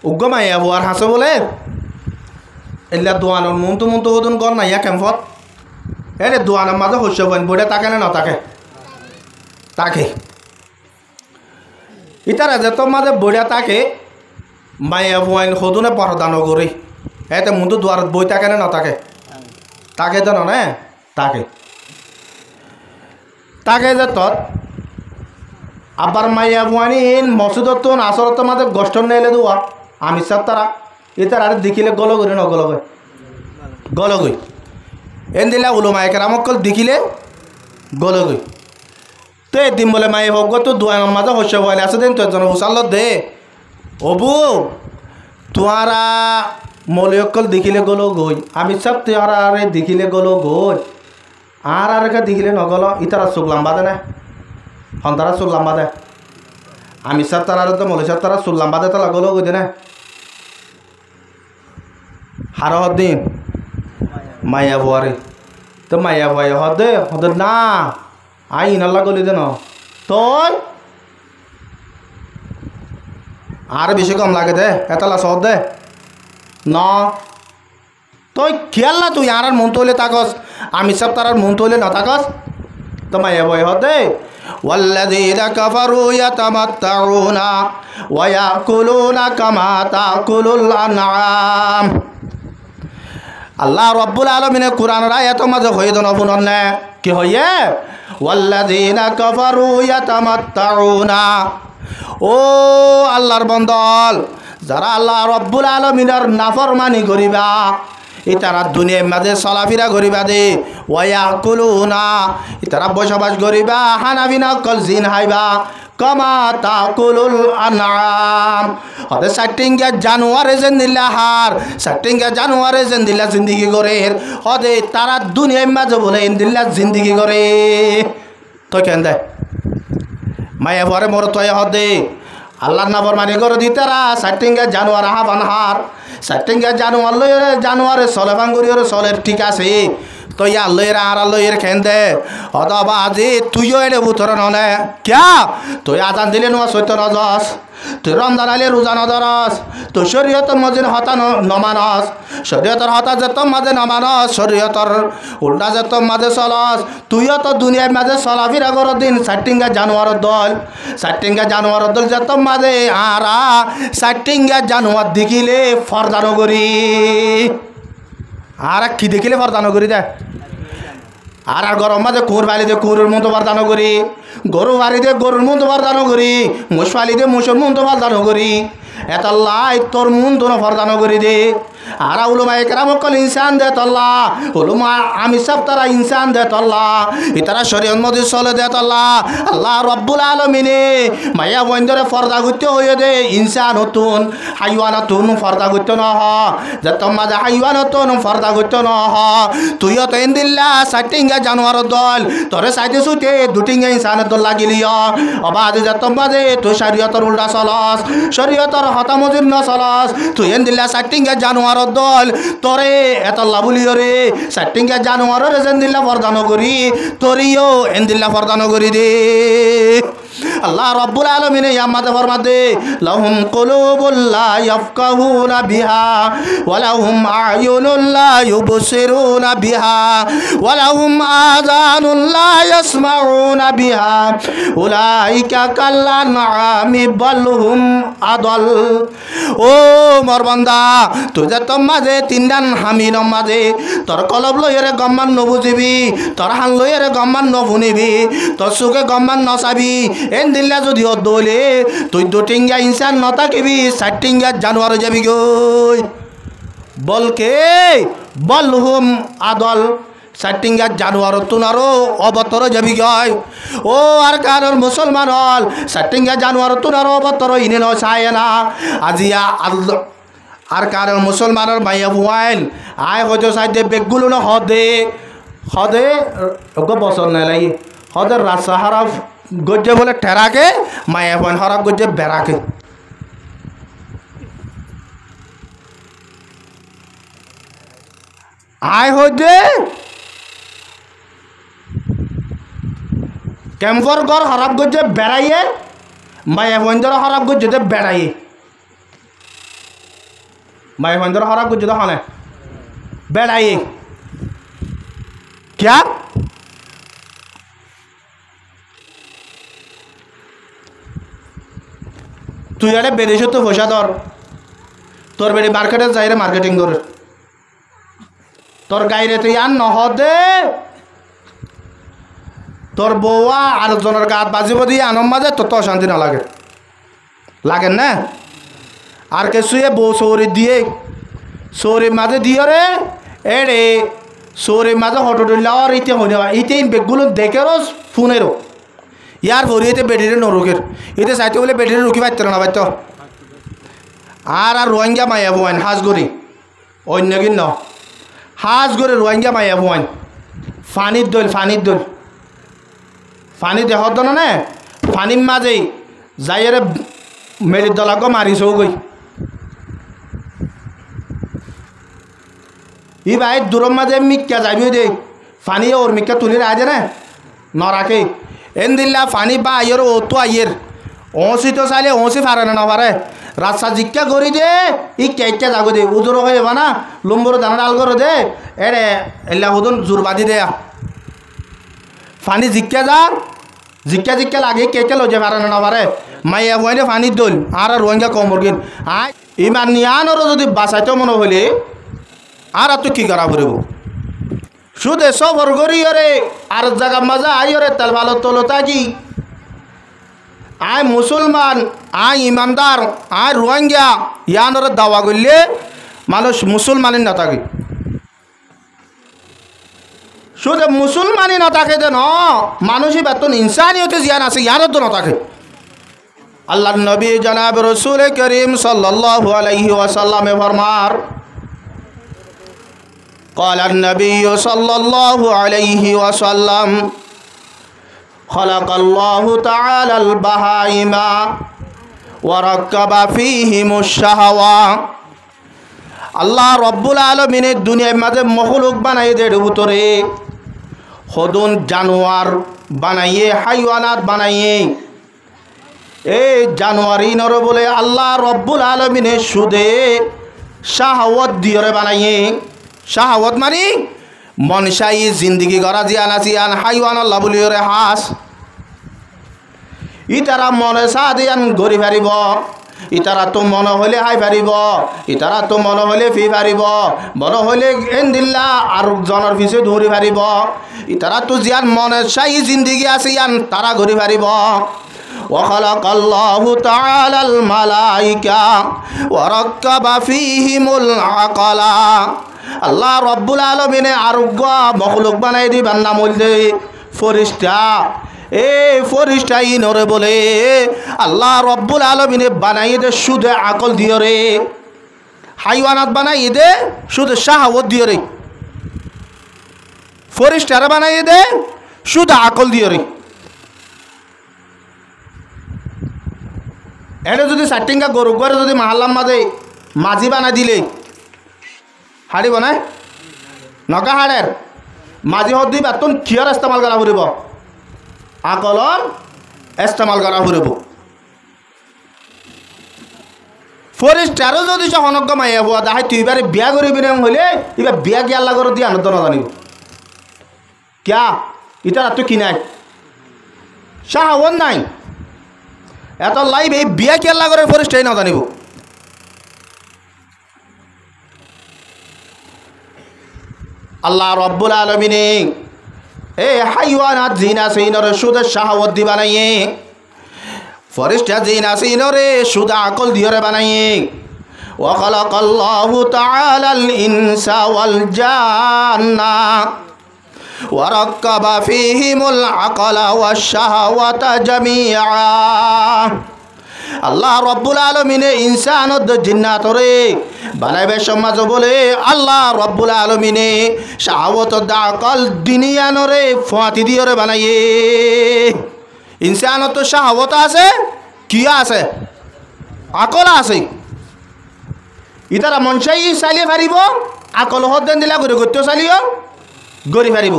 উগ্র মাইয়া বুয়ার হাসে বলে এলা দোয়ানোর মুন্তু হতুন গর নাইয়া ক্যাম্পত এরে দোয়ানোর মাঝে শস্য বইন বইটা তাকে না তাকে তাকে ইতারা যে তোর মাঝে বইটা তাকে মাইয়া বুয়াইন হতুনে পরদান করি এতে মুন্তু দুয়ারত বই তাকে না তাকে তাকে তো নে তাকে তাকে যে তত আবার মাইয়া বুয়ানি মসজিদত তো আসরত মাঝে গষ্ট নেলে দোয়া আমি সব তারা ইতার আর দেখিলে গল করি ন গল গই এন দিলা উলো মায়ে কেরামকল দেখিলে গল গই তো এদিন বলে মায়ে হোক তো দুয়ার মাঝে শস্য বলে আছে দিন তো একজন হুসাল্ল দে অবু তোয়ারা মলিয়কল দেখিলে গল গই আমি সব তোয়ারা আরে দেখিলে গল গই আর দেখিলে নগল ইতারা চোখ লাম্বা দে না সন্তারা চোখ লাম্বা দে আমি সব তারা তো মলি সব তারা চোখ লাম্বা দে তালা গল গই দে না হার দিন মাইয়া বুয়ারে তো মাইয়া বুয়াই হদে না আই ইনাল্লা গলি দে ন তোর আর বেশি কম লাগে দে এতলা সহ দে ন তুই খেয়াল না তুই আর মন তৈলে তাকস আমি সব তার মন তৈলে না তাকস তো মাইয়া বুয়াই হদে والذين كفروا يتمتعون ويأكلون كما تأكل الأنعام আল্লাহ রব্বুল আলামিনের কোরআনের আয়াতের মাঝে হয়ে দন বুনন কি হইয়ে ওয়াল্লাযীনা কাফারু ইয়াতামাত্তাউনা ও আল্লাহর বন্দল যারা আল্লাহ রব্বুল আলামিনের নাফরমানি করিবা ইতারা দুনিয়ার মাঝে চলাফেরা করিবা দে ওয়ায়াকুলুনা ইতারা বসবাস করিবা হানাবিনা কল জিন হাইবা কমা তাকুলুল আনআম হতে সাটিংগা জানুয়ারে জেন্দিল্লা হার সাটিংগা জানুয়ারে জেন্দিল্লা জিন্দেগি করে হতে তারা দুনিয়ার মাঝে বলে ইন্দিল্লা জিন্দেগি করে তো কেন দে মায়া ভরে মোর তয় হদে আল্লাহর নাফরমানি করে দি তারা সাটিংগা জানুয়ার হাবান হার সাটিংগা জানুয়ার লইরে জানুয়ারে চলে ভাঙ্গুরিরে চলের ঠিক আছে তো ইয়া লইরা আর লইরে খেন দে অথবা আজি তুইও এলে বুতর নলে ক্যা তুই আজান দিলে নোয়া সত্য নজস তুই রমজান আলে রোজা নজরস তুই শরীয়তর মধ্যে হতা নমানস শরীয়তর হতা যেত মাঝে নমানস শরীয়তর উল্টা যেত মাঝে চলস তুইও তো দুনিয়ার মাঝে চলাফেরা কর দিন সাটিংগা জানুয়ারের দল যেত মাঝে আরা সাটিংগা জানুয়ার দেখিলে ফরদানো করি আর কি দেখিলে ফরদানো করি দে আর গরম মাঝে কুর বালি দে কুরের মতো বরদানো করি গরু বাড়ি দে গরুর মতো বরদানো করি মুস ফালি দে মুসের মতো বরদানো করি এত লাই তোর মন তো ফরদানো করি দে আর উলুমা একরামকল ইনসান দে তল্লা উলুমা আমি সব তারা ইনসান দে তল্লা ইতারা শরীয়ত মধ্যে চলে দে তল্লা আল্লাহ রব্বুল আলামিনে মায়া বন্ধরে ফরদা গুতে হয়ে দে ইনসান হতুন হাইওয়ান হতুন ফরদা গুতে ন হ যত মাঝে হাইওয়ান হতুন ফরদা গুতে ন হ তুইও তো ইন্দিল্লা সাইটিংগা জানোয়ার দল তোরে সাইতে সুতে দুটিঙ্গা ইনসানের দল লাগিলিও অবাদ যত মাঝে তুই শরীয়তর উল্টা চলস শরীয়তর হতা মজির ন চলস তুই ইন্দিল্লা সাইটিংগা জানোয়ার দল তোরে এত লাভুলিও রে সাটিংগা জানোয়ারের এজেন্দিল্লা ফরদানো করি তোরিও এন্দিল্লা ফরদানো করি দে আল্লাহ রব্বুল আলামিন ইয়ামাতে ফরমাতে লাহুম কুলুবুল লা ইয়াফকাহুনা বিহা ওয়া লাহুম আয়ুনুল লা ইউবসিরুনা বিহা ওয়া লাহুম আযানুল লা ইয়াসমাউনা বিহা উলাইকা কাল্লানআমি বাল হুম আদাল ও মোর বান্দা তুই যে তোর মাঝে তিনদান হামির মাঝে তোর কলব লইরে গম্মান নবুঝিবি তোর হান লইরে গম্মান নভুনিবি তোর চোখে গম্মান নচাবি এন দিল্লা যদি দলে তুই দুটিঙ্গা ইনসান নতাকিবি চারটিঙ্গা জানোয়ার যাবি গই বলকে বল হুম আদল চারটিঙ্গা জানোয়ার তুনারও অবতর যাবি গয় ও আর কারণ মুসলমান হল চারটিঙ্গা জানোয়ার তুনারও অবতর ইনে ন চায় না আজিয়া আর কারণ মুসলমানের মাইয়া বুয়াইল আয় হয়তো সাইডে বেগগুলো না হদে বছর নাই লাগি হদে রাজসাহারা গজ্জে বলে টেরাকে মায়া বুয়াইন হরাব গজ্জে বেড়াকে আয় হইতে ক্যাম্পর ঘর হরাব গজ্জে বেড়াইয়ে মায়া বুয়াইন ধর হরাব গজ্জেতে বেড়াইয়ে माय बंदर हरा कुछ तो खाने बेड़ाई क्या তুই আরে বেদেশে তো পয়সা ধর তোর বেড়ি মার্কেটে যাই রে মার্কেটিং করে তোর গাইরে তুই আর নহদে তোর বউয়া আরেকজনের গাত বাজিব দিয়ে আনম মাঝে তোর তো অশান্তি না লাগে লাগেন না আর কে শুয়ে বউ সৌরি দিয়ে সৌরির মাঝে দিয়ে রে এ রে সৌরির মাঝে হটো আর ইতে হইনে ইতে বেগগুলো দেখে রোজ ফোনেরও ইয়ার ভরি এতে বেটিরে নরুকের এতে চাইতে বলে বেটিরে রুকি পাইতে না পাইত আর রোহিঙ্গা মাইয়া ভুয়ান হাজগরি অন্য কিন হাজগরি রোহিঙ্গা মাইয়া ভুয়ান ফানির দোল ফানি দেহর দল না ফানির মাঝেই যাইরে মেরির দলাক মারিছও গই ই ভাই দূরের মাঝে মিক্কা যাবিও দে ফানি ওর মিক্কা তুলি রাজে না নরাকে এন দিল্লা ফানি বা আইয়ের ও তো আইয়ের ওসি তো চাইলে ওসি পারে না পারে রাস্তা জিজ্ঞা করি দে ই কেটে যাগো দে উজোর হয়ে যাবা না লম্বর দানা ডাল করে দে এরে এল্লা হুদন জোর বাঁধি দেয়া ফানি জিজ্ঞা লাগে কেটে লজে পারে না পারে মাইয়া বইনে ফানির দোল আর রোহিঙ্গা কমর গিন আয় ইমান নিয়ানোর যদি বাঁচাইতে মনে হলে আর তো কি করা পড়ব শুধু সফর করি রে আর জায়গা মাজা আই রে তেল ভালো তোলো থাকি আয় মুসলমান আয় ইমানদার আয় রোহিঙ্গা ইয়ানোর দাওয়া করলে মানুষ মুসলমানের না থাকে শুধু মুসলমানই না থাকে যেন মানুষই বেতন ইনসানিয়তে জিয়ান আছে ইয়ারও তো না থাকে আল্লাহ নবী জনাব রসুল করিম সাল্লাল্লাহু আলাইহি ওয়াসাল্লামে ফরমার قال النبي صلى الله عليه وسلم خلق الله تعالى البهائم وركب فيهم الشهوة আল্লাহ রব্বুল আলমিনের দুনিয়ার মাঝে মখলুক বানাই দে ভিতরে হদুন জানোয়ার বানাইয়ে হাইওয়ানাত বানাইয়ে এই জানোয়ারি নর বলে আল্লাহ রব্বুল আলমিনের সুদে শাহওয়াত দিয়রে বানাইয়ে শাহওয়াত মানে মনসাই জিন্দগি করা জিয়ান আসিয়ান হাইওয়ান আল্লাহ বলিয়রে হাস ইতারা মনে চা দিয়ান গড়ি ফারিব ইতারা তো মনে হলে হাই ফারিব ইতারা তো মনে হলে ফি ফারিব মনে হলে এন দিল্লা আর জনের পিছে দৌড়ি ফারিব ইতারা তো জিয়ান মনে চাই জিন্দগি আছে ইয়ান তারা ঘুরি ফারিব وخلق الله تعالى الملائكة وركب فيهم العقل আল্লাহ রব্বুল আলমিনে আরোগ্য মখলুক বানাই দিবার নাম হইলে ফরিস্তা এই ফরিস্তা ইনরে বলে আল্লাহ রব্বুল আলমিনে বানাই দে সুদে আকল দিও রে হাইওয়ানাত বানাই দে সুদে শাহওয়াত দিও রে ফরিস্তারে বানাই দে সুদে আকল দিও রে এনে যদি সাটিঙ্গা গরু করে যদি মাহাল্লার মাঝে মাঝি বানাই দিলে হাড়ি বনায় নকা হাড়ের মাঝি হদ দি বেতন কিয়র ইস্তেমাল করা ফুরিব আকলর ইস্তেমাল করা ফুরিব ফরেস্টারও যদি সহনজ্ঞ মাইয়া হওয়া দাহাই তুই এবারে বিয়া করিবি না হইলে এবার বিয়া কি আল্লাহ করে দিয়ে আনন্দ না জানিব ক্যা ইটার তো কি নাই শাহওয়াত নাই এত লাইভ এই বিয়া কি আল্লাহ করে ফরেস্টাই না জানিব আল্লাহ রব্বুল আলমিনে এ হাইওয়ানাত জিনা সিনরে সুদে শাহওয়াত দি বানাইয়ে ফরিস্তা জিনা সিনরে সুদা আকল দিয়রে বানাইয়ে ওয়া খালাকাল্লাহু তাআলাল ইনসা ওয়াল জান্না ওয়া রাক্কাবা ফীহিমুল আকলা ওয়াশ শাহওয়াতা জামিআ আল্লাহ রব্বুল আলমিনে ইনসানত জিন্নাতরে বানাইবে সমাজ বলে আল্লাহ রব্বুল আলমিনে শাহওয়াত দাকল দুনিয়ানরে ফাঁতি দিয়রে বানাইয়ে ইনসানত শাহওয়াত আছে কি আছে আকল আছে ইতারা মনসাই চালিয়ে পারিব আকল হদ্দেন দিলা করে করতেও চালিও গড়ি পারিব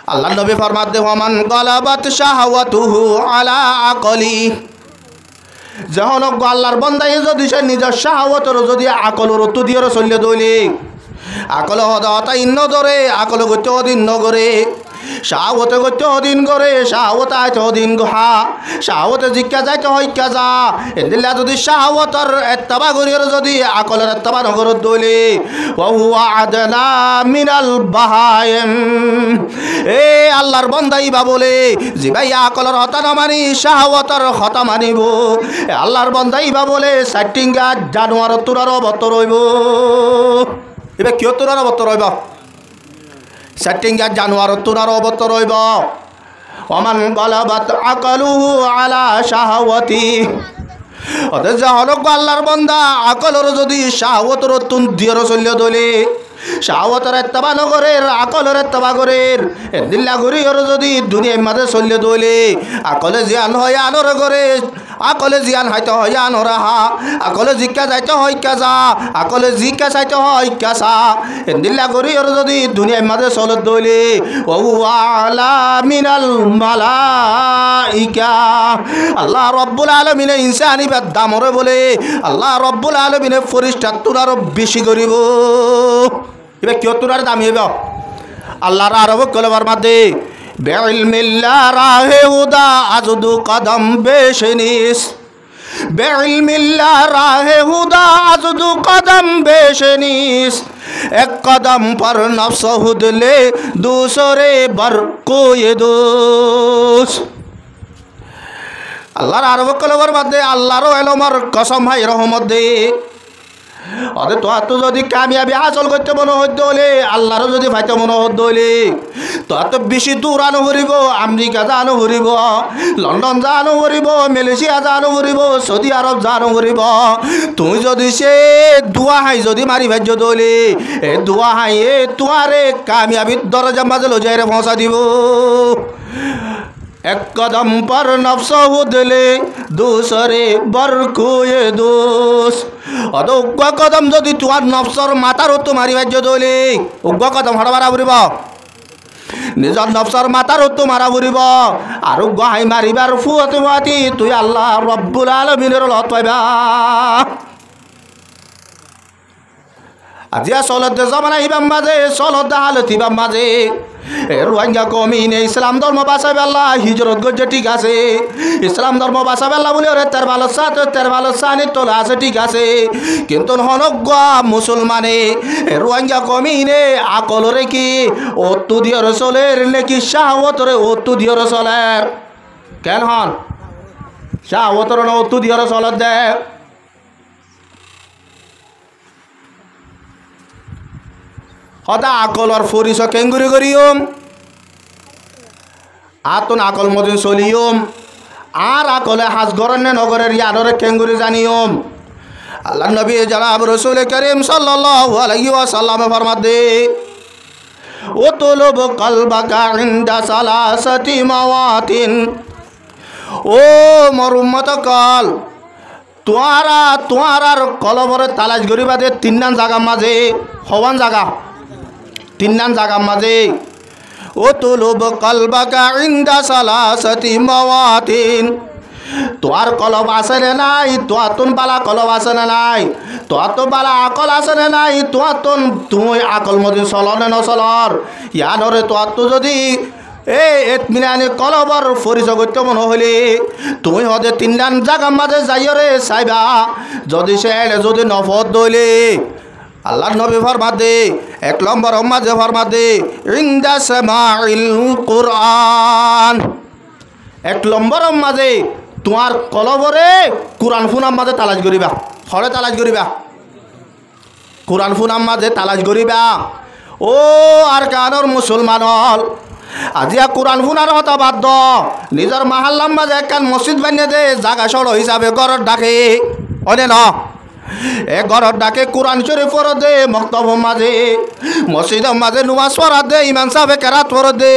আল্লাহ নবী ফরমাতে ওয়ামান গালাবাত শাহওয়াতুহু আলা আকলি যখন আল্লাহর বন্দাই যদি সে নিজের শাহওয়াতের যদি আকলের অর্থ দিয়ে চলিয়ে দইলে আকল হতা ইন্ন ধরে আকল গত্য অধীন নগরে শাহওয়াতে গত্য অধীন করে শাহওয়াত আইতে অধীন গোহা শাহওয়াতে জিজ্ঞা যাইতে হইকা যা এদিল্লা যদি শাহওয়াতর এত্তাবা গরিয়র যদি আকলের এত্তাবা নগরত দইলে ওয়া আদনা মিনাল বাহায়েম এ আল্লাহর বন্দাই বা বলে যে ভাই আকলের হতা না মানি শাহওয়াতর হতা মানিব আল্লাহর বন্দাই বা বলে সাইটিঙ্গা জানোয়ার তোরার অবত রইব এবার কিয় তোরার অবত রইব সাইটিঙ্গা জানোয়ার তোরার অবত রইব ওমান গালাবাত আকালুহু আলা শাহওয়াতি অতএব হলো আল্লাহর বান্দা আকলের যদি শাহওয়াতের তুন দিয়র চলিয়ে দলে শাহওয়াতের এত্তাবা নগরের আকলের এত্তাবা গরের দিল্লা গরিয়র যদি দুনিয়ার মাঝে চলিয়ে দলে আকলে জিয়ান হয় আনর গরে আকলে জিয়ান হয়তো হয় আনর হা আকলে জিজ্ঞা যাইতে হয় কাজা আকলে জিজ্ঞা চাইতে হয় কাসা দিল্লা গরিয়র যদি দুনিয়ার মাঝে চলত দলে ও আলা মিনাল মালাইকা আল্লাহ রব্বুল আলামিনে ইনসানি বাদ দামরে বলে আল্লাহ রব্বুল আলামিনে ফেরেশতা তোর আরো বেশি করিব এবার কিয় তোর দামি হইব আল্লাহর আরব কলবার মাঝে বেইলমিল্লাহ রাহে হুদা আজদু কদম বেশনিস বেইলমিল্লাহ রাহে হুদা আজদু কদম বেশনিস এক কদম পর নফস হুদলে दूसरे बर কোয়ে দোষ আল্লাহর আরব কলবার মাঝে আল্লাহর এলমর কসম ভাই রহমত দে অদে তো যদি কামিয়াবি হাসল করতে মনে হইতে হলে আল্লাহরও যদি ফাইতে মনে হতে হলে তো বেশি দূর আনো হরিব আমেরিকা জানো হরিব লন্ডন জানো হরিব মালয়েশিয়া জানো হরিব সৌদি আরব জানো হরিব তুই যদি সে দুয়া হাই যদি মারি ভাজ্য দলে এ দুয়া হাই এ তোমারে কামিয়াবির দরজা মাঝে লজাইরে পৌঁছা দিব এক কদম পর নফস হুদলে दूसरे बर কোয়ে দোষ অদ উগ্র কদম যদি তোমার নফসর মাথার তো মারি ভাজ্য দলে উগ্র কদম হড় মারা ফুরিব নিজর নফসর মাথার তো মারা ফুরিব আর উগ্র হাই মারিবার ফুয়াতে ফুয়াতি তুই আল্লাহ রব্বুল আলামিনের লত পাইবা আজিয়া চলত জমানা হিবাম মাঝে চলত হালত হিবাম মাঝে রোহিঙ্গা কমিনে ইসলাম ধর্ম বাঁচাবে আল্লাহ হিজরত করছে ঠিক আছে ইসলাম ধর্ম বাঁচাবে আল্লাহ বলে ওরে তের ভালো সানি তোলা আছে ঠিক আছে কিন্তু হনজ্ঞ মুসলমানে রোহিঙ্গা কমিনে আকলরে কি অত্তু দিয়র চলের নাকি শাহওয়াতরে অত্তু দিয়র চলের কেন হন শাহওয়াতর না অত্তু দিয়র চলত দে হতা আকলর ফরিস কেঙ্গুরি করিয়ম আতন আকল মদিন চলিয়ম আর আকলে হাজ গরনে নগরের ইয়ানরে কেঙ্গুরি জানিয়ম আল্লাহ নবী জনাব রাসূল করিম সাল্লাল্লাহু আলাইহি ওয়াসাল্লাম ফরমাত দে ও তুলুব কলবাকা ইনদা সালাসাতি মাওয়াতিন ও মোর উম্মত কল তোয়ারার কলবরে তালাশ করিবা দে তিননান জায়গা মাঝে হওয়ান জায়গা তিননান জায়গা মাঝে ও তুলুব কলবাকা ইনদা সালাসাতি মাওয়াতিন তোয়ার কলব আছে রে নাই তোয়াতুন বালা কলব আছে না নাই তোয়াতো বালা আকল আছে রে নাই তোয়াতুন তুই আকল মধ্যে চলনে নচলর ইয়ানরে তোয়াতো যদি এতমিনানি কলবর পরিচয় করতে মনে হলে তুমি হদে তিনটান জায়গার মাঝে যাইরে চাইবা যদি সে যদি নফত দইলে আল্লাহ নবী ফরমাত দে এক নম্বর মাঝে ফরমাত দে ইনদা সামাইল কুরআন এক নম্বর মাঝে তোমার কলবরে কুরআন ফুনাম মাঝে তালাশ করিবা হরে তালাশ করিবা কুরআন ফুনাম মাঝে তালাশ করিবা ও আর কানর মুসলমান হল আজিয়া কুরআন ফুনার হতা বাদ নিজের মাহাল্লার মাঝে একখান মসজিদ বানিয়ে দে জাগা সড় হিসাবে ঘর ডাকে অনে ন এ ঘরের ডাকে কোরআন শরীফ পড় দে, মক্তব মাঝে মসজিদ মাঝে নুমাজ পড়া দে, ইমাম সাহেব কেরাত পড় দে,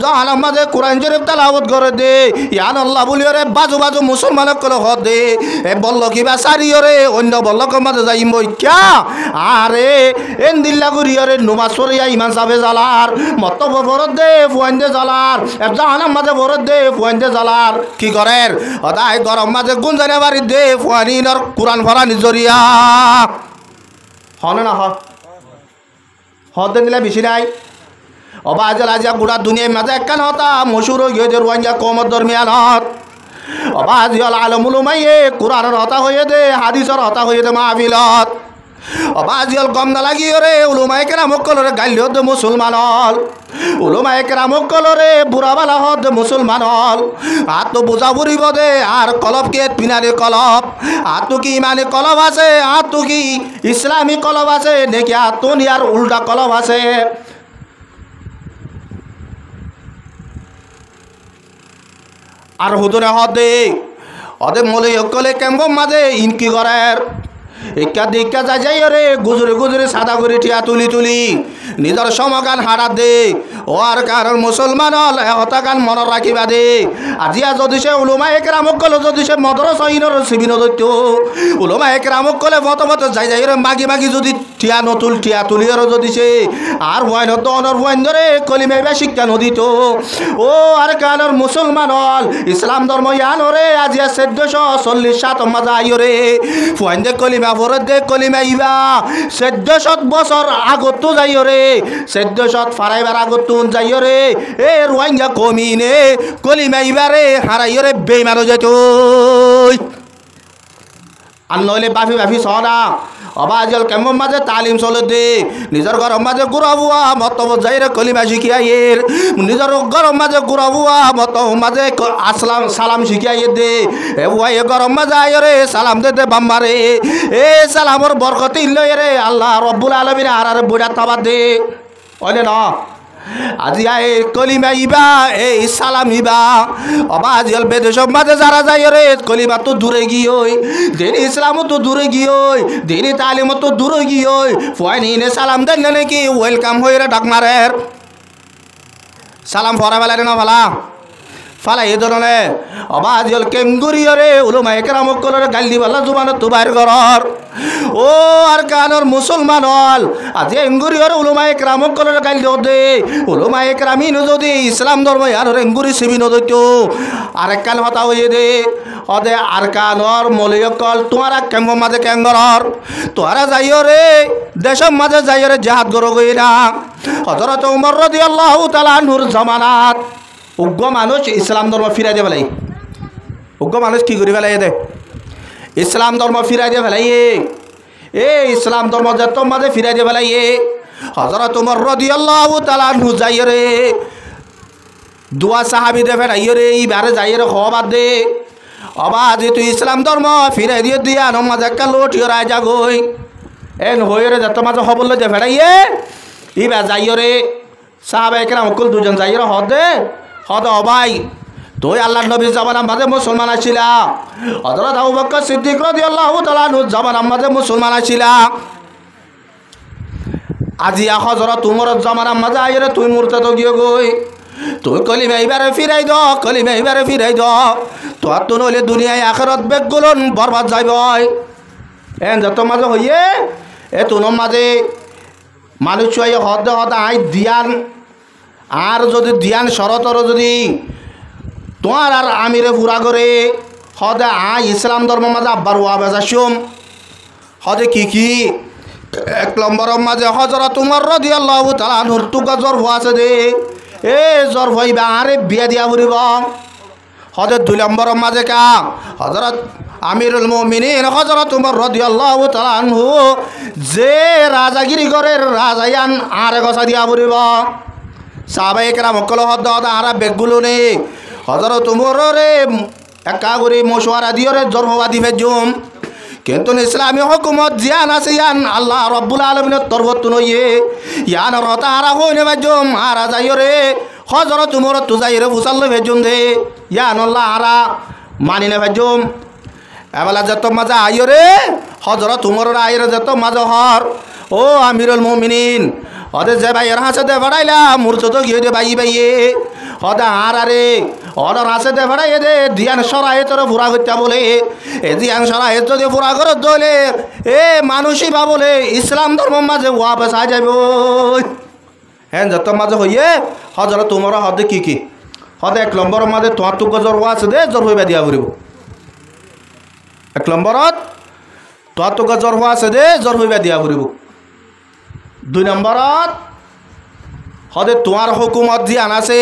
জাহান মাঝে কোরআন শরীফ তেলাওয়াত করে দে, ইয়ান আল্লাহ বলিও রে বাজু বাজু মুসলমান কল হ দে। এ বলল কিবা সারিও রে অন্য বল্লক মাঝে যাই মই ক্যা আরে এন দিল্লা করিও রে নুমাজ পড়িয়া ইমাম সাহেব জ্বালার, মক্তব পড় দে ফুয়াইন্দে জ্বালার, জাহান মাঝে পড় দে ফুয়াইন্দে জ্বালার। কি করেন অদাই গরম মাঝে গুঞ্জানে বাড়ি দে ফুয়ানির কোরআন ফরা নিজরিয়া হনে না হতে নিলে বেশি নাই। অবা আজল আজিয়া গুড়া দুনিয়ার মাঝে একখান হতা মশুর হয়ে গিয়ে রোহিঙ্গা কমর দরমিয়ান হত। অবা আজিয়াল আলমুল মাইয়ে কোরআনের হতা হয়ে দে, হাদিসর হতা হয়ে দে মাহফিলত। অবা আজিয়াল গম না লাগিয়ে রে উলুমায়ে কেরাম কলরে গাইল দে মুসলমান হল, উলুমায়ে কেরাম কলরে বুড়াবালা হদ মুসলমান হল। আর তো বোঝা বুড়িব দে আর কলব কে পিনারে কলব, আর তো কি ইমানি কলব আছে, আর তো কি ইসলামী কলব আছে নাকি আর তো আর উল্টা কলব আছে। আর হুদুরে হদে অদে মলে কলে কেমব মাঝে ইনকি করার ইকা দিকা যাই যাই রে গুজরে গুজরে সাদা করে ঠিয়া তুলি তুলি নিজের সমগান হারাত দে। ও আর কারণ মুসলমান হল হতা গান মনে রাখিবা দে। আজিয়া যদি সে উলুমা একরামক কলে যদি সে মদরসা ইনর শিবিন দৈত্য উলুমা একরামক কলে মত মত যাই যাই রে মাগি মাগি যদি ঠিয়া নতুল ঠিয়া তুলিয়ার যদি সে আর ওয়াইন হতো অনর ওয়াইন ধরে কলিমাইবা শিক্ষা নদীত। ও আর কারণ মুসলমান হল ইসলাম ধর্ম ইয়ান রে আজিয়া 1447 মাঝে আইয় রে ফুয়াইন দে কলিমা ভরে দে কলিমা ইবা 1400 বছর আগত যাইয় রে 1400 ফারাইবার আগত যাইয় রে এ রোহিঙ্গা কমিনে কলিমা ইবারে হারাইয় রে বেইমান যেত আর নইলে বাফি বাফি সনা। অবাজল কেমন মাঝে তালিম চলে দে নিজের গরম মাঝে গুড়াবুয়া মতব যাই রে কলিমা শিখিয়াইয়ের, নিজের গরম মাঝে গুড়াবুয়া মতব মাঝে আসলাম সালাম শিখিয়াইয়ে দে। এ বুয়া এ গরম মাঝে আয় রে সালাম দে দে বাম্মারে এ সালামর বরকতি লই রে আল্লাহ রব্বুল আলামিন আর বুড়া তাবা দে ওলে না। আজি আয় কলিমা ইবা এই সালাম ইবা অবাজল বেদেশ মাঝে যারা যাই রে কলিমা তো দূরে গিয়ে দিন ইসলাম তো দূরে গিয়ে দিন তালিম তো দূরে গিয়ে ফুয়াইনে সালাম দেন নাকি ওয়েলকাম হয়ে রে ডাক মারের সালাম ফরা বেলা রে না ভালা ফালা এই ধরনের অবাজল কেমগুড়িয়ে রে উলুমা একরাম কলরে গাল দিবালা জুবান তো বাইর ঘর। ও আর কানর মুসলমান হল আজি এঙ্গুরিয়র উলুমা একরাম কলরে গাল দিও দে উলুমা একরামিন যদি ইসলাম ধর্ম আর এঙ্গুরি সিবিন দইত আর কান হতা হয়ে দে অদে আর কানর মলিয়কল তোমারা কেমন মাঝে কেঙ্গর তোরা যাইও রে দেশের মাঝে যাইও রে জাহাদ গরো গই না। হযরত ওমর রাদিয়াল্লাহু তাআলা আনহুর জামানাত উগ্র মানুষ ইসলাম ধর্ম ফিরাই দিয়ে ফেলাই, উগ্র মানুষ কি করে ফেলাই দে ইসলাম ধর্ম ফিরাই দিয়ে ফেলাই এ ইসলাম ধর্ম যত মাঝে ফিরাই দিয়ে ফেলাই হযরত ওমর রাদিয়াল্লাহু তাআলা আনহু যাই রে দুয়া সাহাবী দে ফেলাই রে এইবারে যাই রে খবর দে অবাজ তুই ইসলাম ধর্ম ফিরাই দিয়ে দিয়া নমাজ একটা লোটিও রাজা গই এন হয়ে রে যত মাঝে খবর লই দে ফেলাই এইবার যাই রে সাহাবা একরাম কুল দুজন যাই রে হদে হদ অবাই তুই আল্লাহ নবীর জামানার মাঝে মুসলমান আছিলা, হযরত আবু বকর সিদ্দিক রাদিয়াল্লাহু তাআলা আনহু জামানার মাঝে মুসলমান আছিলা। আজি হযরত উমরের জামানার মাঝে আইরে তুই মুরতাদ গিয়ে গই তুই কলিমা এবারে ফিরাই দ কলিমা এবারে ফিরাই দ তোর তো নইলে দুনিয়ায় আখিরাত বেগগুলন বরবাদ যাইব। এন যত মাঝে হইয়ে এ তুনোর মাঝে মানুষ হদ হদ আই দিয়ান আর যদি দিয়ান শরতর যদি তোমার আর আমিরে পুরা করে হদে আই ইসলাম ধর্ম মাঝে আব্বার ওয়া বেজাসুম হদে কি এক নম্বরের মাঝে হযরত উমর রাদিয়াল্লাহু তাআলা আনহুর টুকা জ্বর আছে দে এ জ্বর হইবা আরে বিয়া দিয়া বুড়িব হদে 2 নম্বরের মাঝে কা হযরত আমিরুল মুমিনিন হযরত উমর রাদিয়াল্লাহু তাআলা আনহু যে রাজাগিরি করের রাজায়ান আরে গসা দিয়া বুড়িব সাহাবায়ে কেরাম কল হদ আরা বেগগুলো নে হযরত উমর রে একা করে মশওয়ারা দিও রে জরহবাদি ভেজুম কিন্তু ইসলামী হুকুমত জিয়ান আছে ইয়ান আল্লাহ রব্বুল আলামিনের তরফত নইয়ে ইয়ান রতা আরা হইনে ভেজুম আরা যাইও রে হযরত উমর তু যাই রে ফুসাল্ল ভেজুম দে ইয়ান আল্লাহ আরা মানিনে ভেজুম এবেলা যত মজা আইও রে হজরত উমর আয়ের যত মাঝে হর ও আমিরুল মুমিনিন হদে যে ভাইয়ের হাসে দে ভাড়াইলা মূর্ছ তো গিয়ে দে ভাই ভাইয়ে হদে আর আরে অর্ডার হাসে দে ভাড়াই দে দিয়ান সরাই তোর পুরা করতে বলে এ দিয়ান সরাই যদি পুরা করে দলে এ মানুষই বা বলে ইসলাম ধর্ম মাঝে ওয়াপস আ যাবে হ্যাঁ যত মাঝে হইয়ে হজরত তোমার হদে কি হদে 1 নম্বর মাঝে তোমার তো জ্বর আছে দে জ্বর হইবা দিয়া ফুরিব 1 নম্বরত তোমার তো জ্বর আছে দে জ্বর হইবা দিয়া ফুরিব 2 নম্বরত হদে তোমার হুকুমত জিয়ান আছে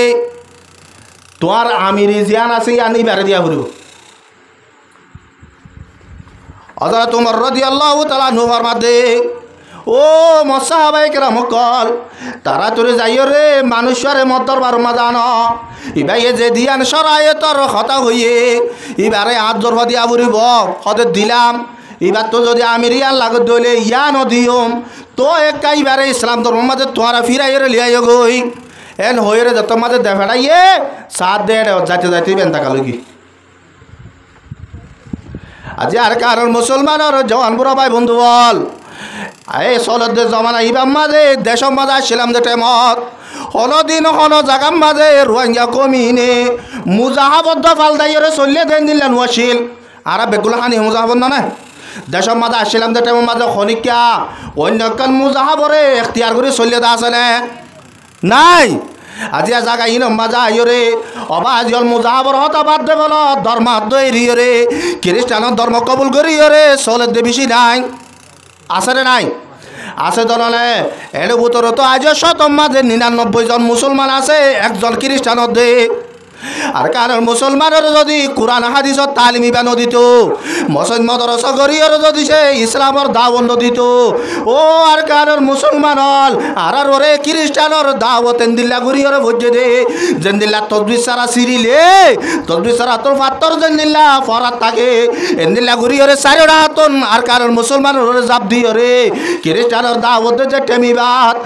তোমার আমিরি জিয়ান আছে আনি বারে দিয়া ফুরিব হযরত উমর রাদিয়াল্লাহু তাআলা নূর মাদে ও মুসাহাবায়ে কেরাম কল তারা তোরে যাইও রে মানুষরে মতর বার মাদান ইবাইয়ে যে দিয়ান শরায়তর কথা হইয়ে ইবারে হাত জোর দিয়া ফুরিব হদে দিলাম এবার তো যদি আমিরিয়ান লাগত দইলে ইয়া নদিয়ম তো একাইবারে ইসলাম ধর্ম মাঝে তোমারা ফিরাইয়ে লিয়াইও গই এন হয়ে যত মাঝে দেখাইয়ে সাত দে যাইতে যাইতে বেন্তা কালো কি আজি আর কারণ মুসলমানের জওয়ান বুড়া ভাই বন্ধু বল এই সলদের জমানা ইবাম মাঝে দেশম মাঝে আসছিলাম যে টেমত হলদিন হল জাগাম মাঝে রোহিঙ্গা কমিনে মুজাহাবদ্ধ ফালদাইরে চলিয়ে দেন দিলেন ওয়াসিল আর বেগুলা খানি মুজাহাবদ্ধ না দেশম মাঝে আসছিলাম যে টেমর মাঝে খনিকা অন্য কাল মুজাহাবরে এখতিয়ার করে চলিয়ে দা আছে নাই আজি জায়গা ইন মাজা আইরে অবা আজিল মুজাহাবর হতা বাদ দে বল ধর্ম দৈরিয় রে খ্রিস্টানের ধর্ম কবুল করিও রে চলে দে বেশি নাই আছে রে নাই আছে দলনে এর ভিতরে তো আজ শতম মাঝে 99 জন মুসলমান আছে একজন খ্রিস্টানের দে আর কারণ মুসলমানের যদি কোরআন হাদিসত তালিম ইবান দিত মসজিদ মাদ্রাসা গরিয়র যদি সে ইসলামের দাওয়াত দিত ও আর কারণ মুসলমান হল আর ওরে খ্রিস্টানের দাওয়াত এন্দিল্লা গরিয়র ভজে দে জেন্দিল্লা তসবিহ সারা সিরিলে তসবিহ সারা তোর ফাত্তর জেন্দিল্লা ফরাত থাকে এন্দিল্লা গরিয়রে চারিটা হাতন আর কারণ মুসলমানের ওরে জাপ দিও রে খ্রিস্টানের দাওয়াত যে টেমিবাত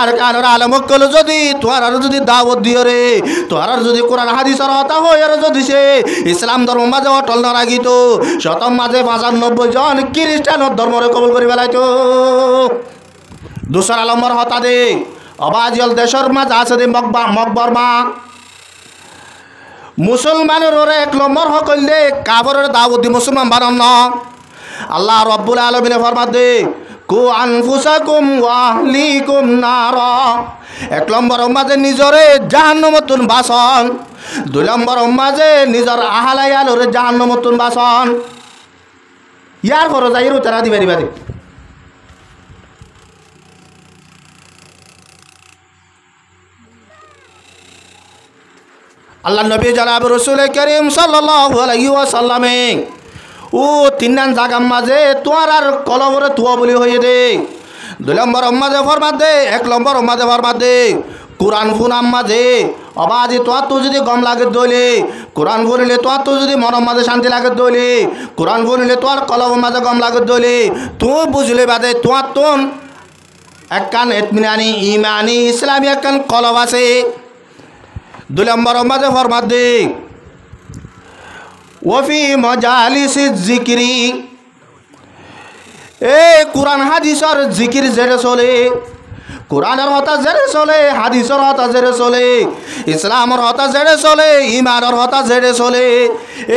আর কারণ আলমক কল যদি তোর আর যদি দাওয়াত দিও রে তোর আর যদি কোরআন হাদিসের হতা হয় আর যদি সে ইসলাম ধর্ম মাঝে অটল না রাখিত শতম মাঝে 95 জন খ্রিস্টানের ধর্মরে কবুল করে ফেলাইতো 2 নম্বর হতা দে অবাজিল দেশের মাঝে আছে দে মকবরমা মুসলমানের ওরে 1 নম্বর হকল দে কাবরের দাওয়াত দি মুসলমান বানান না আল্লাহ রাব্বুল আলামিন ফরমাত দে কু আনফুসাকুম ওয়া আহলিকুম নারা 1 নম্বর মাঝে নিজরে জাহান্নামতুন বাসন 2 নম্বর মাঝে নিজর আহলায়ালরে জাহান্নামতুন বাসন ইয়ার পর যাইরু তারা দিবা দিবা দে আল্লাহ নবী জনাব রাসূল করিম সাল্লাল্লাহু আলাইহি ওয়াসাল্লামে ও 3 জায়গার মাঝে তোমার আর কলবরে তুয়া বলি হয়ে দে 2 নম্বর মাঝে ফরমাত দে 1 নম্বর মাঝে ফরমাত দে কোরআন ফুনাম মাঝে অবাজি তোর তো যদি গম লাগে দইলে কোরআন পড়লে তোর তো যদি মনের মাঝে শান্তি লাগে দইলে কোরআন পড়লে তোর কলম মাঝে গম লাগে দইলে তুই বুঝলে বাদে তোর তোন একখান ইতমিনানি ইমানি ইসলামী একখান কলম আছে 2 নম্বর মাঝে ফরমাত দে ওফি মজালিসি জিকিরি এ কোরআন হাদিসের জিকির যেটা চলে কোরআনের হতা যেটা চলে হাদিসের হতা যেটা চলে ইসলামের হতা যেটা চলে ইমানের হতা যেটা চলে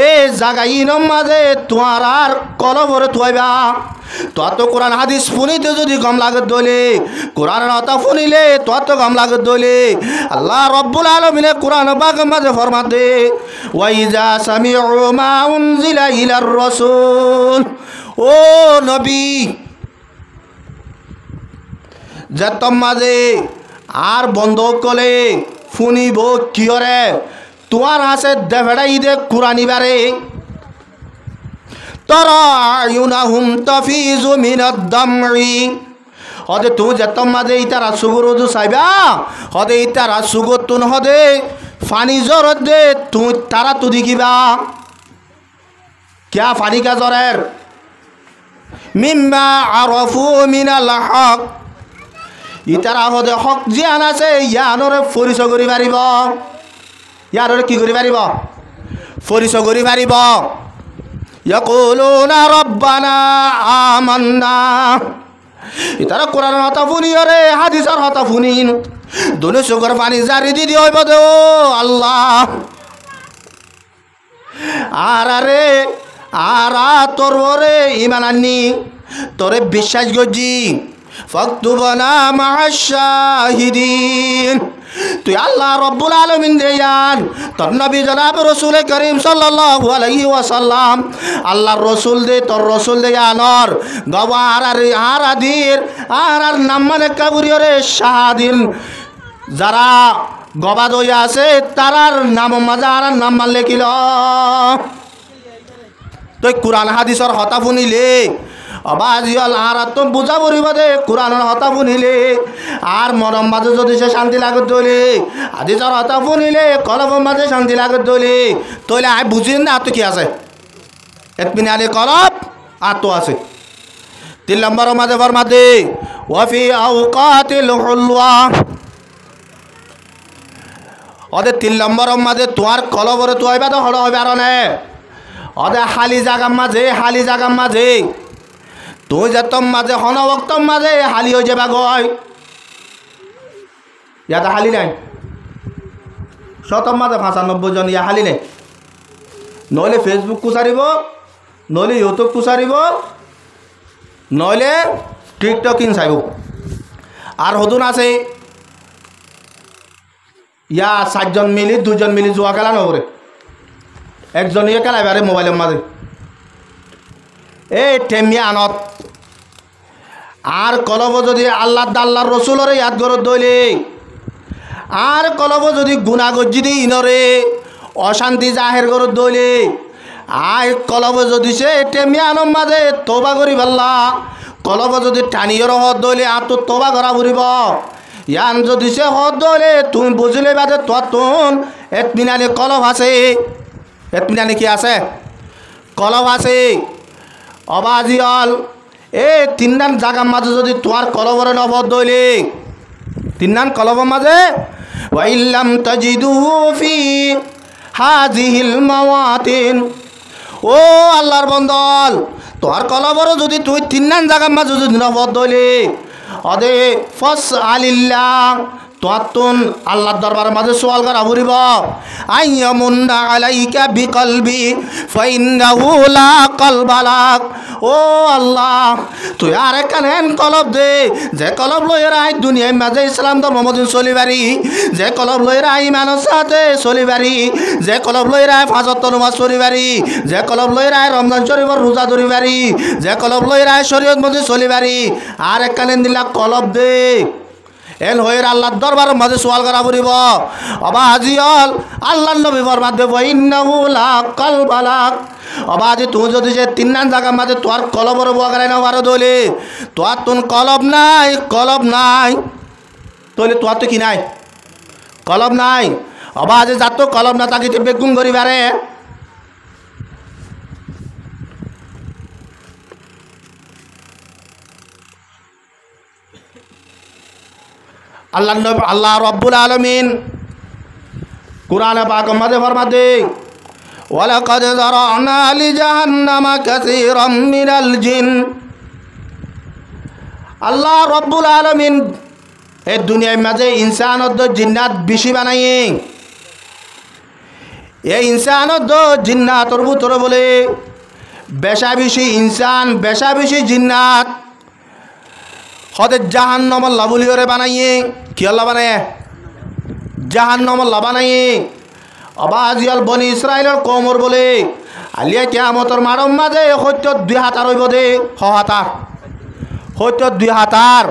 এই জায়গা ইনম মাঝে তোমার আর কলবরে থইবা তোর তো কোরআন হাদিস শুনিতে যদি গম লাগে দইলে কোরআনের হতা শুনিলে তোর তো গম লাগে দইলে আল্লাহ রব্বুল আলামিনে কোরআন পাক মাঝে ফরমাত দে ওয়াইজা সামিউ মা উনজিলা ইলার রাসূল ও নবী যতম মাঝে আর বন্ধ কলে শুনিব কিয়রে তোমার হাসে দেভেড়াই দে কোরআনিবারে তরা আয়ুনাহুম তাফিজু মিনাদ দামঈ হদে তুই যতম মাঝে ইতারা সুগুরু চাইবা হদে ইতারা সুগুর তুন হদে ফানি জ্বর দে তুই তারা তু দেখিবা ক্যা ফানি কা জ্বরের মিম্মা আরফু মিনাল হক ইতারা হদে হক জিয়ান আছে ইয়ানরে পরিচয় করি পারিব ইয়ানরে কি করি পারিব পরিচয় করি পারিব ইয়াকুলুনা রব্বানা আমান্না ইতারা কোরআন হতা ফুনিয়রে হাদিসের হতা ফুনিন দুনে সুগর পানি জারি দিদি হইব দে ও আল্লাহ আরে তোর ওরে ইমান আননি তোরে বিশ্বাস করছি ফাকতুবনা মা'আশ শাহিদিন তুই আল্লাহ রব্বুল আলামিন দেয়ান তোর নবী জনাব রাসূল করিম সাল্লাল্লাহু আলাইহি ওয়াসাল্লাম আল্লাহর রাসূল দে তোর রাসূল দেয়ানর গওয়ার আর আদির আর নাম মানে কাবুরিয়রে শাহাদিন যারা গবাদ হইয়া আছে তারার নাম মাজার নাম মান লেখিল তুই কোরআন হাদিসর হতা শুনিলে অবাজিয়াল আর তো বুঝা পড়িব দে কোরআনের হতা শুনিলে আর মরম মাঝে যদি সে শান্তি লাগত দইলে হাদিসর হতা শুনিলে কলবের মাঝে শান্তি লাগত দইলে তইলে আই বুঝিন না তো কি আছে এতমিনে আলী কলব আর তো আছে 3 নম্বরের মাঝে ফরমাতে ওয়াফি আওকাতিল হুলওয়া ওদের 3 নম্বরের মাঝে তোর কলবরে তো হইবা তো হড় হইবে আর নে ওদের হালি জাগার মাঝে তুই যে তোর মাঝে হন বক্তর মাঝে হালি হয়ে যাবা গয় ইয়াতে হালি নাই শতর মাঝে 95 জন ইয়া হালি নাই নইলে ফেসবুক কুচারিব নইলে ইউটিউব কুচারিব নইলে টিকটক ইন চাইব আর হদুন আছে ইয়া 4 জন মিলি 2 জন মিলি জুয়া খেলা নগরে একজন ইয়ে খেলাইবে আরে মোবাইলের মাঝে এই টেমিয়া আনত আর কলব যদি আল্লাহর রসুলরে ইয়াদ গরত দইলে আর কলব যদি গুণা গজ্জি দি ইনরে অশান্তি জাহের গরত দইলে আর কলব যদি সে টেমিয়া আনম মাঝে তওবা করি পাল্লা কলব যদি টানিয়র হদ দইলে আর তো তওবা করা ফুরিব ইয়ান যদি সে হদ দইলে তুমি বুঝলে বাদে তুন এতমিনানি কলব আছে এতমিনানি কি আছে কলব আছে অবাজিয়াল এই 3 জায়গার মাঝে যদি তোমার কলবরে নবদ দইলে 3 কলবের মাঝে ওয়াইল্লাম তাজিদু ফি হাযিহিল মাওয়াতিন ও আল্লাহর বন্দল তোমার কলবরে যদি তুই 3 জায়গার মাঝে যদি নবদ দইলে অদে ফাস আলিল্লাহ তোয়াতুন আল্লাহর দরবারের মাঝে সওয়াল করা ফুরিব আইয়ামুন্না আলাইকা বিকলবি ফাইন্নাহু লা কলবালাক ও আল্লাহ তুই আর কানেন কলব দে যে কলব লইরা আই দুনিয়ার মাঝে ইসলাম ধর্ম মদিন চলিবারি যে কলব লইরা ইমানের সাথে চলিবারি যে কলব লইরা ফাজত নামাজ পড়িবারি যে কলব লইরা রমজান শরীফের রোজা ধরিবারি যে কলব লইরা শরীয়ত মধ্যে চলিবারি আর কানেন দিলা কলব দে এল হইর আল্লাহর দরবারের মাঝে সওয়াল করা পড়িব অবাজিয়াল আল্লাহর নবী ফরমাতে ইন্নাহু লা কলবালাক অবাজি তুই যদি যে 3 জায়গার মাঝে তোর কলবর বগারে না পারো দলে তোর তুন কলব নাই তলে তোর তো কি নাই কলব নাই অবাজি যাত কলব না তাকে বেগুন করিবারে আল্লাহ রব্বুল আলামিন কুরআনে পাকের মধ্যে ফরমাতে ওয়ালাকাদ যারানা লিজাহান্নামা কাসীরাম মিনাল জিন আল্লাহ রব্বুল আলামিন এই দুনিয়ার মাঝে ইনসানত জিন্নাত বেশি বানাইয়ে এই ইনসানত জিন্নাতর ভিতরে বলে বেশা বেশি ইনসান বেশা বেশি জিন্নাত হতে জাহান্নাম আল্লাহ বলিওরে বানাইয়ে কি আল্লাহ বানায় জাহান্নাম আল্লাহ বানাইয়ে অবাজিয়াল বনি ইসরাইলের কওমর বলে আলিয়া কিয়ামতের মারম মাঝে সত্য 2 হাতার হইব দে হাতা সত্য 2 হাতার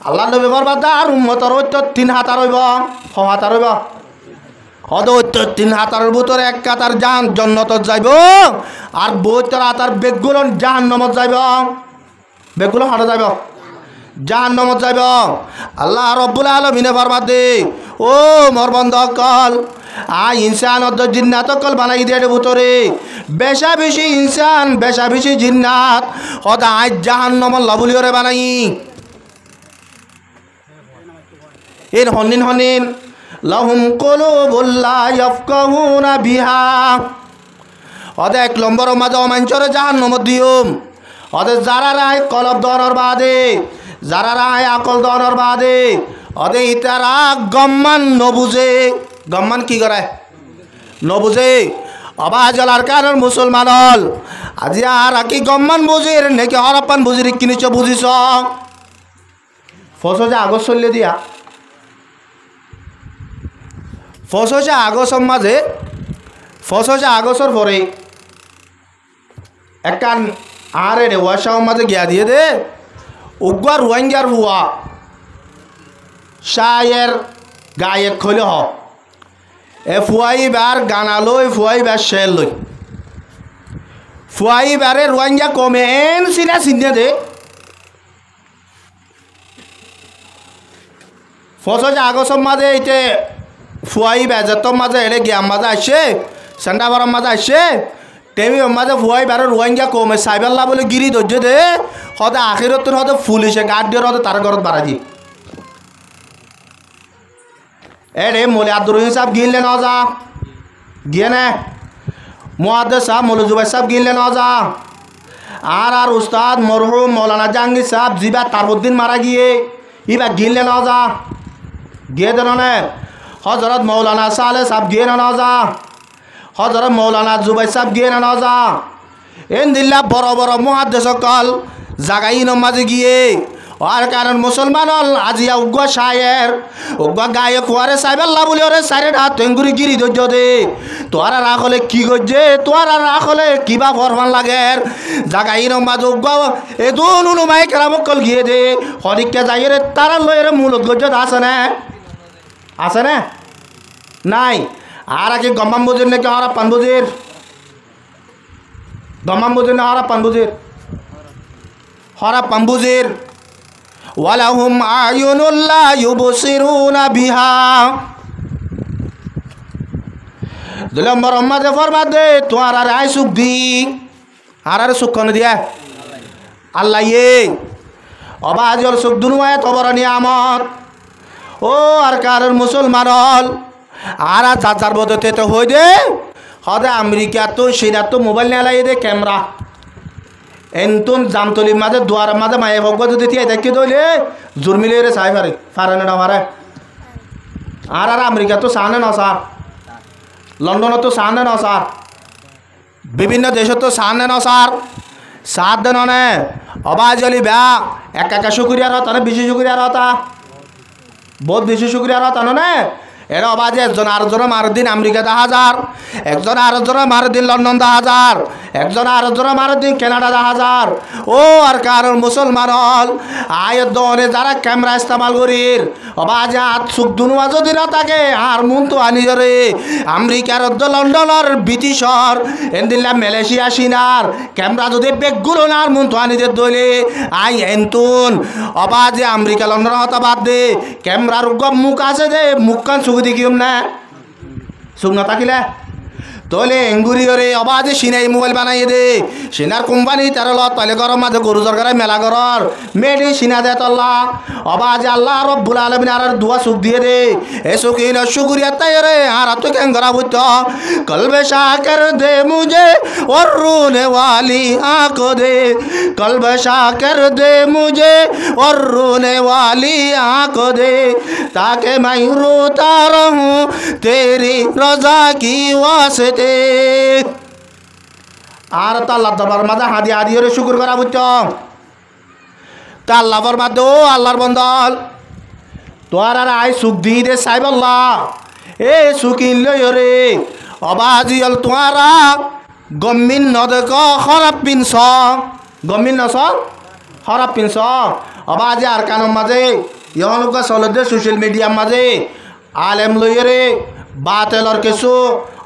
আল্লাহ নবী ফরমাতে আর উম্মতের সত্য 3 হাতার হইব হাতার হইব হতে সত্য 3 হাতারের ভিতরে 1 কাতার জান্নাতত যাইব আর 72 হাতার বেগুলো জাহান্নামত যাইব বেগুলো হতে যাইব জাহান্নামত যাইব আল্লাহ রব্বুল আলামিনে ফরমাতে ও মোর বন্ধকল ইনসানত জিন্নাতকল বানাই দিয়ে ভিতরে বেশা বেশি ইনসান বেশা বেশি জিন্নাত হদা আজ জাহান্নাম আল্লাহ বলিওরে বানাই এর হনিন লাহুম কুলুবুল লা ইয়াফকাহুনা বিহা অদে 1 নম্বরের মাঝে অমাঞ্চরে জাহান্নামত দিউম অদে যারা রায় কলব দনর বাদে যারা রায় আকল দনর বাদে অদে ইতারা গম্মান নবুজে গম্মান কি করে নবুজে অবাজলার কারণ মুসলমান হল আজি আর কি গম্মান বুঝির নাকি হরপ্পান বুঝির কিনিছ বুঝিছ ফসে আগজ চললে দিয়া ফসে আগজর মাঝে ফসে আগজর পরে একখান আরে রে ওয়াশাও মাঝে গিয়া দিয়ে দে উগার রোহিঙ্গার হুয়া শায়ের গায়ক খলে হ এ ফুয়াই বার গানা লই ফুয়াই বার শেল লই ফুয়াই বারে রোহিঙ্গা কমে এন সিনা সিনে দে ফসে আগজর মাঝে এইতে ফুয়াই বেজতর মাঝে এলে গিয়ার মাঝে আসছে সেন্টাবারের মাঝে আসছে টেমি মাঝে ফুয়াই বারে রোহিঙ্গা কমে সাইবাল্লা বলে গিরি ধৈর্য দে হতে আখিরত হতে পুলিশে গার্ড দিয়ে হতে তার ঘরত বাড়া দি এ রে মোলে আব্দুর রহিম সাহেব গিনলে না যা গিয়ে নে মুহাদ্দিস সাহেব মৌলভী জুবাইর সাহেব গিনলে না যা আর উস্তাদ মরহুম মৌলানা জাহাঙ্গীর সাহেব জিবা তারউদ্দিন মারা গিয়ে ইবা গিনলে না যা গিয়ে দেন নে হজরত মৌলানা সালে সাহেব গিয়ে না যা হজরত মৌলানা জুবাইর সাহেব গিয়ে না যা এন দিল্লা বড় বড় মুহাদ্দিস সকল জাগাই নমাজে গিয়ে আর কারণ মুসলমান হল আজিয়া উগ্র শায়ের উগ্র গায়ক হওয়ারে সাইবাল্লা বলে ওরে সাইরে হাত তেঙ্গুরি গিরি ধৈর্য দে তোরা রাখলে কি করছে তোরা রাখলে কিবা ফরমান লাগে জাগাই নমাজ উগ্র এ দুন উনুমাই কেরামকল গিয়ে দে হরিককে যাই রে তারা লয়ে রে মূলত গজ্জ আছে না নাই আর আগে গম্মাম বুঝির নাকি হরাপ্পান বুঝির গম্মাম বুঝির না হরাপ্পান বুঝির হরাপ্পান বুঝির ওয়ালাহুম আয়ুনুল্লাহ ইউবসিরুনা বিহা 2 নম্বর মাঝে ফরমা দে তোমার আর আই সুখ দি আর সুখ কোন দিয়া আল্লাহ ইয়ে অবাজল সুখ দুনুয়ায় তবর নিয়ামত ও আর কারণ মুসলমান হল আর যার বদতে তো হই দে হদে আমেরিকা তো সেটা তো মোবাইল নেলাই দে ক্যামেরা এনতুন জামতলির মাঝে দুয়ারের মাঝে মায়ে ভগ্য যদি দিয়ে দেখি দইলে জুরমিলে রে চাই ফারে না মারে আর আমেরিকা তো সানে না স্যার লন্ডন তো সানে না স্যার বিভিন্ন দেশ তো সানে না স্যার সাত দেন নে অবাজলি ব্যা একা শুক্রিয়ার হতা না বেশি শুক্রিয়ার হতা বহুত বেশি শুক্রিয়ার হতা নে এরা অবাজে একজন আরেকজন মারের দিন আমেরিকা 10,000 একজন আরেকজন মারের দিন লন্ডন 10,000 একজন আরেকজন মারের দিন কানাডা 10,000 ও আর কারণ মুসলমান হল আয়ের দনে যারা ক্যামেরা ইস্তেমাল করির অবাজে হাত সুখ দুনুয়া যদি না থাকে আর মন তো আনি রে আমেরিকার লন্ডনের ব্রিটিশর এনদিল্লা মালয়েশিয়া সিনার ক্যামেরা যদি বেগগুলো না আর মন তো আনি দইলে আই এনতুন অবাজে আমেরিকা লন্ডন হতা বাদ দে ক্যামেরার মুখ আছে দে মুখখান দেখিম না সুখ না থাকিলে তোলে এঙ্গুরি করে অবাজে সিনাই মোবাইল বানাই দে সিনার কোম্পানি তার লত পাইলে গরম মাঝে গরু জরগারে মেলা গরর মেডি সিনা দে তল্লা অবাজে আল্লাহ রব্বুল আলামিন আর দুয়া সুখ দিয়ে দে এ সুখিন শুকরিয়া তাই রে আর তো কেন করা বুঝত কলবে শাকর দে মুঝে और रोने वाली आंखों दे कल्ब शाकर दे मुझे और रोने वाली आंखों दे ताकि मैं रोता रहूं तेरी रजा की वास्ते আর তা আল্লাহ দরবার মাঝে হাদি হাদি করে শুকর করা বুঝছ তা আল্লাহর মাঝে ও আল্লাহর বন্দল তোর আর আই সুখ দি দে সাইব আল্লাহ এ সুখিন লই রে অবাজিয়াল তোরা গম্মিন নদেক খরাপ পিনস গম্মিন নস খরাপ পিনস অবাজে আর কানোর মাঝে ইহলোক চলতে সোশ্যাল মিডিয়ার মাঝে আলেম লই রে বাতেলর কিছু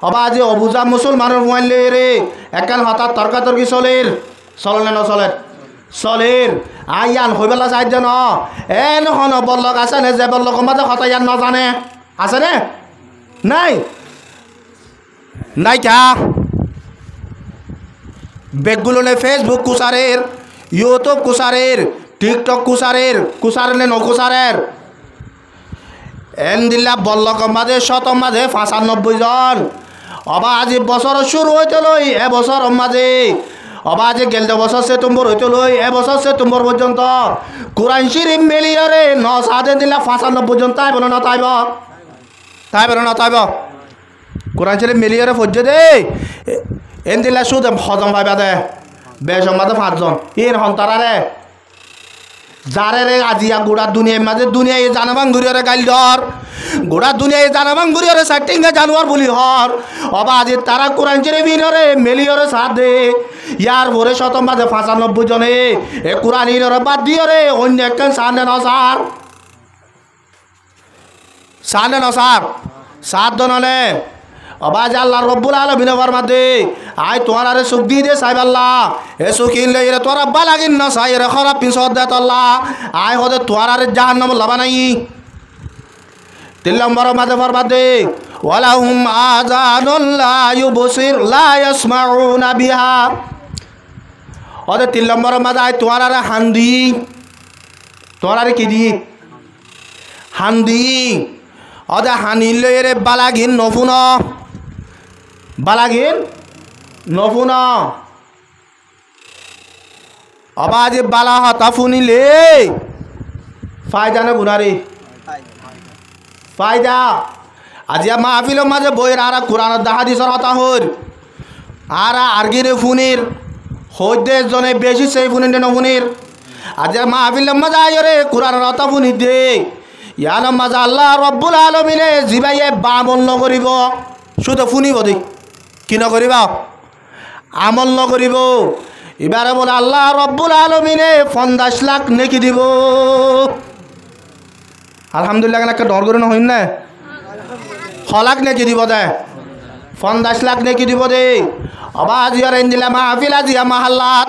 অবাজে অবুজা মুসলমানের মোবাইল লই রে একান হঠাৎ তর্কাতর্কি চলের চলে না চলে চলের আইয়ান হইবেলা চাই ন এ নহন বল্লক আছে নে যে বল্লক মাঝে হঠাৎ ইয়ান নজানে আছে নে নাই নাই কা বেগগুলো নে ফেসবুক কুসারের ইউটিউব কুসারের টিকটক কুসারের নে নকুসারের এন দিল্লা বল্লক মাঝে 95 জন অবা আজি বছর শুরু হইতে লই এবছর মাঝে অবা আজি গেলতে বছর সেপ্টেম্বর হইতে লই এবছর সেপ্টেম্বর পর্যন্ত কোরআন শরীফ মিলিয়রে 9 দিলা 95 পর্যন্ত তাইব না তাইব তাইব না তাইব কোরআন শরীফ মিলিয়রে ফজ্জে দে এন দিলা সুদ হজম পাইবা দে বেসম্বাদে 5 জন এর হন্তারারে যারে রে আজিয়া গোড়া দুনিয়ার মাঝে দুনিয়ায় জানাবাং ঘুরিয়রে গাইল ধর গোড়া দুনিয়ায় জানাবাং ঘুরিয়রে সাইটিংয়ে জানুয়ার বলি হর অবা আজি তারা কোরআন শরীফ ইনরে মেলিয়রে সাথ দে ইয়ার ভরে শতম মাঝে 95 জনে এ কোরআন ইনরে বাদ দিয়রে অন্য একখান সানে নসার সানে নসার 7 জননে অবা যে আল্লাহ রব্বুল আলামিন ফরমাতে আই তোমার আরে সুখ দিয়ে দে সাহেব আল্লাহ এ সুখ ইনলে এরে তোরা বালাগিন না সাই এরে খারাপ পিছদ দে আল্লাহ আই হদে তোমার আরে জাহান্নাম লাবা নাই 3 নম্বর মাঝে ফরমাতে ওয়ালাহুম আযানুন লা ইউবসির লা ইয়াসমাউনা বিহা ওদে 3 নম্বর মাঝে আই তোমার আরে হান্দি তোমার আরে কি দি হান্দি ওদে হানিলে এরে বালাগিন নফুনা বালাগিন নফুনা আবাজ বালা হাতা ফুনিলে ফায়দা না গুনারি ফায়দা আজিয়া মাহফিলের মাঝে বইয়ের আর কোরআনের হাদিসের কথা হর আর আরগিরে ফুনির হইদে জনে বেশি সেই ফুনির নফুনির আজিয়া মাহফিলের মাঝে আয়রে কোরআনের কথা ফুনি দে ইয়ার মাঝে আল্লাহ রব্বুল আলামিনে জিবাইয়ে বামল নকরিব শুধু ফুনিব দেই কি নকরিবা আমল নকরিব এবারে বলে আল্লাহ রব্বুল আলামিনে 50 লাখ নেকি দিব আলহামদুলিল্লাহ একটা ডর করে নহইন না 6 লাখ নেকি দিব দে 50 লাখ নেকি দিব দে আবাজ ইয়ার ইন্দিলা মাহফিল আজিয়া মাহাল্লাত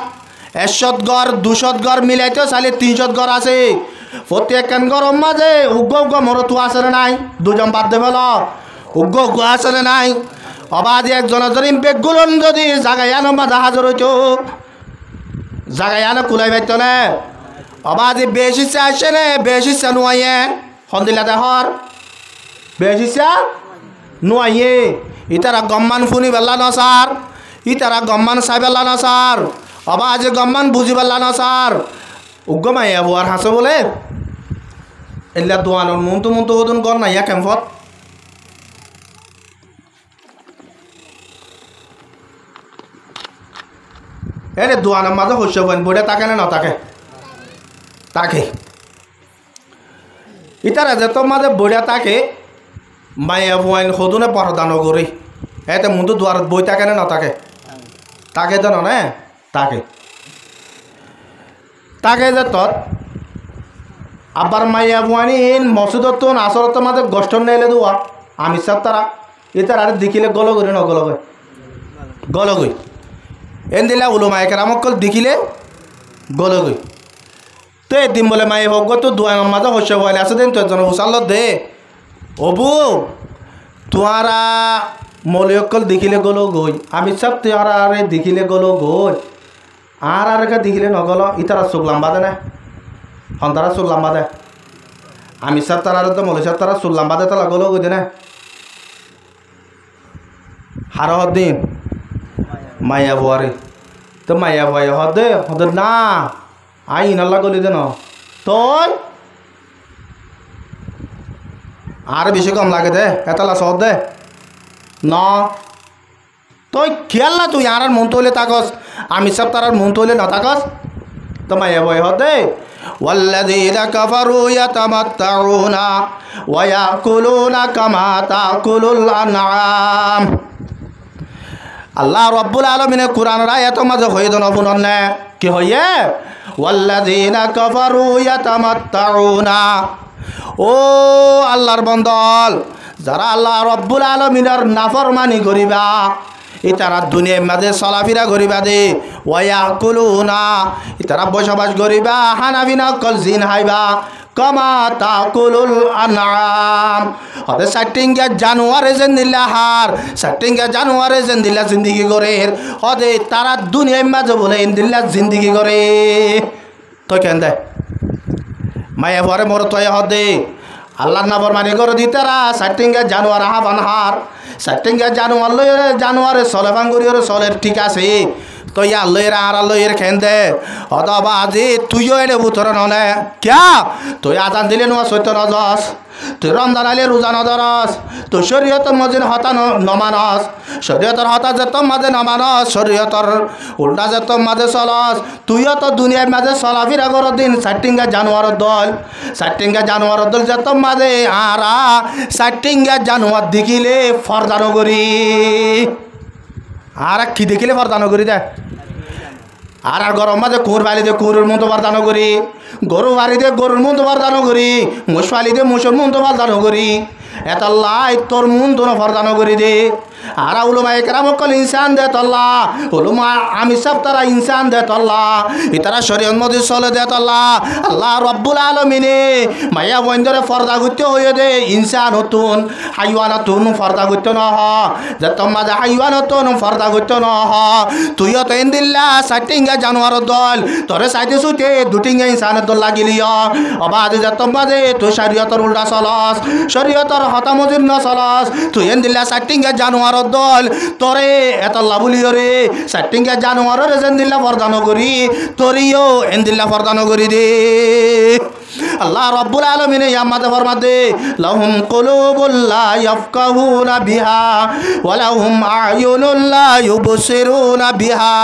100 ঘর 200 ঘর মিলাইতে চাইলে 300 ঘর আছে প্রত্যেকখান গরম মাঝে উগ্র উগ্র মরতু আছে না নাই দুজন বাদ দে ফেল উগ্র উগ্র আছে না নাই অবাধ একজনের যদি বেগুলো যদি জাগাইয়ানো মাঝে হাজার হইতো জাগাইয়ানো কুলাই পাইত না অবাধ বেশি ইচ্ছা আসে নে বেশি ইচ্ছা নোয়াইয়ে সন্দিলা দেহর বেশি ইচ্ছা নোয়াইয়ে ইতারা গম্মান ফুনি বেলা নসার ইতারা গম্মান চাই বেলা নসার অবাধ গম্মান বুঝি বেলা নসার উগ্র মাইয়া বুয়ার হাসে বলে এলা দোয়ানোর মনতো মনতো ওদন গর নাইয়া ক্যাম্পত এরে দোয়ানোর মাঝে হস্য বইন বইটা তাকে না তাকে তাকে ইতারা যেত মাঝে বইটা তাকে মাইয়া বুয়াইন সদনে পরদান করে এতে মনতো দোয়ার বই তাকে না তাকে তাকে জানো না তাকে তাকে যে তত আবার মাইয়া বুয়ানিন মসুদত আসরত মাঝে গষ্টন নেলে দোয়া আমি সব তারা এটার আর দেখিলে গল গই ন গল গই গল গই এন দিলা উলো মাইকে রামকল দেখিলে গল গই তো এদিন বলে মাই হোক তো দোয়া মাঝে হস্য বলে আছে দিন তো একজন হুসাল দে অবু তোয়ারা মলিয়কল দেখিলে গল গই আমি সব তোয়ারা আরে দেখিলে গল গই আর আরেকা দেখিলে নগল ইতারা চোখ লাম্বা দে না সন্তারা চোখ লাম্বা দে আমি সব তারা তো মলি সব তারা চোখ লাম্বা দে তো লাগল গই দে না হার দিন মাইয়া বুয়ারে তো মাইয়া বুয়াই হদে হদে না আই ইনাল্লা গলি দে ন তোর আর বেশি কম লাগে দে এতলা সহজ দে ন তুই খেয়াল না তুই আর মন তৈলে তাকস আমি সব তার মন তৈলে না তাকস তো মাইয়া বয় হতে ওয়াল্লাযীনা কাফারু ইয়াতামাত্তাউনা ওয়া ইয়াকুলুনা কামা তাকুলুল আনআম আল্লাহ রাব্বুল আলামিনের কোরআনের আয়াত মাঝে হই দন বুনন কি হইয়ে ওয়াল্লাযীনা কাফারু ইয়াতামাত্তাউনা ও আল্লাহর বন্দল যারা আল্লাহ রাব্বুল আলামিনের নাফরমানি করিবা ইতারা দুনিয়ার মাঝে চলাফেরা করিবা দে ওয়াকুলুনা ইতারা বসবাস করিবা হানাবিনা কল জিন হাইবা কমা তাকুলুল আনআম হতে সাটিংগা জানুয়ারে যেন দিলা হার সাটিংগা জানুয়ারে যেন দিলা জিন্দেগি করে হতে তারা দুনিয়ার মাঝে বলে দিলা জিন্দেগি করে তো কেন দে মায়া ভরে মোর তয় হদে আল্লাহর নাফরমানি করে দি তারা সাটিংগা জানুয়ার হাবান হার সাইটিংগা জানোয়ার লইরে জানোয়ারে চলে ভাঙ্গুরিওরে চলে ঠিক আছে তো ইয়ার লইরে আর লইরে খেন দে অথবা আজি তুইও এনে বুতর নলে ক্যা তুই আজান দিলে নোয়া সত্য নজস তুই রমজান আলে রোজা নজরস তুই শরীয়তর মজির হতা নমানস শরীয়তর হতা যেত মাঝে নমানস শরীয়তর উল্টা যেত মাঝে চলস তুইও তো দুনিয়ার মাঝে চলাফিরা কর দিন সাইটিংগা জানোয়ার দল সাইটিংগা জানোয়ার দল যেত মাঝে আরা সাইটিংগা জানোয়ার দেখিলে ফরদানো করি আর কি দেখিলে ফরদানো করি দে আর গরম মাঝে কুর বালি দিয়ে কুরের মতো বরদানো করি গরু বাড়ি দিয়ে গরুর মতো বরদানো করি মোষ ফালি দিয়ে মোষের মতো বরদানো করি এত লাই তোর মন তো ফরদানো করি দে আর উলুমা একরাম কল ইনসান দে তল্লা উলুমা আমি সব তারা ইনসান দে তল্লা ইতারা শরীয়ত মধ্যে চলে দে তল্লা আল্লাহ রব্বুল আলমিনে মায়া বন্ধরে ফর্দা গুত্য হয়ে দে ইনসান হতুন হাইওয়ান হতুন ফর্দা গুত্য ন হ যে তোমাদের হাইওয়ান হতুন ফর্দা গুত্য ন হ তুইও তো এন্দিল্লা সাইটিংগা জানোয়ার দল তোরে সাইতে সুতে দুটিঙ্গা ইনসানের দল লাগিলি অবাধ যে তোমাদের তুই শরীয়তর উল্টা চলস শরীয়তর হতামজির ন চলস তুই এন্দিল্লা সাইটিংগা জানোয়ার দল তোরে এত লাভুলিও রে সাইটিংগা জানোয়ার রে এন্দিল্লা ফরদানো করি তোরিও এন্দিল্লা ফরদানো করি দে আল্লাহ রব্বুল আলামিন ইয়ামাতে ফরমাতে লাহুম কুলুবুল লা ইয়াফকাহুনা বিহা ওয়া লাহুম আয়ুনুল লা ইউবসিরুনা বিহা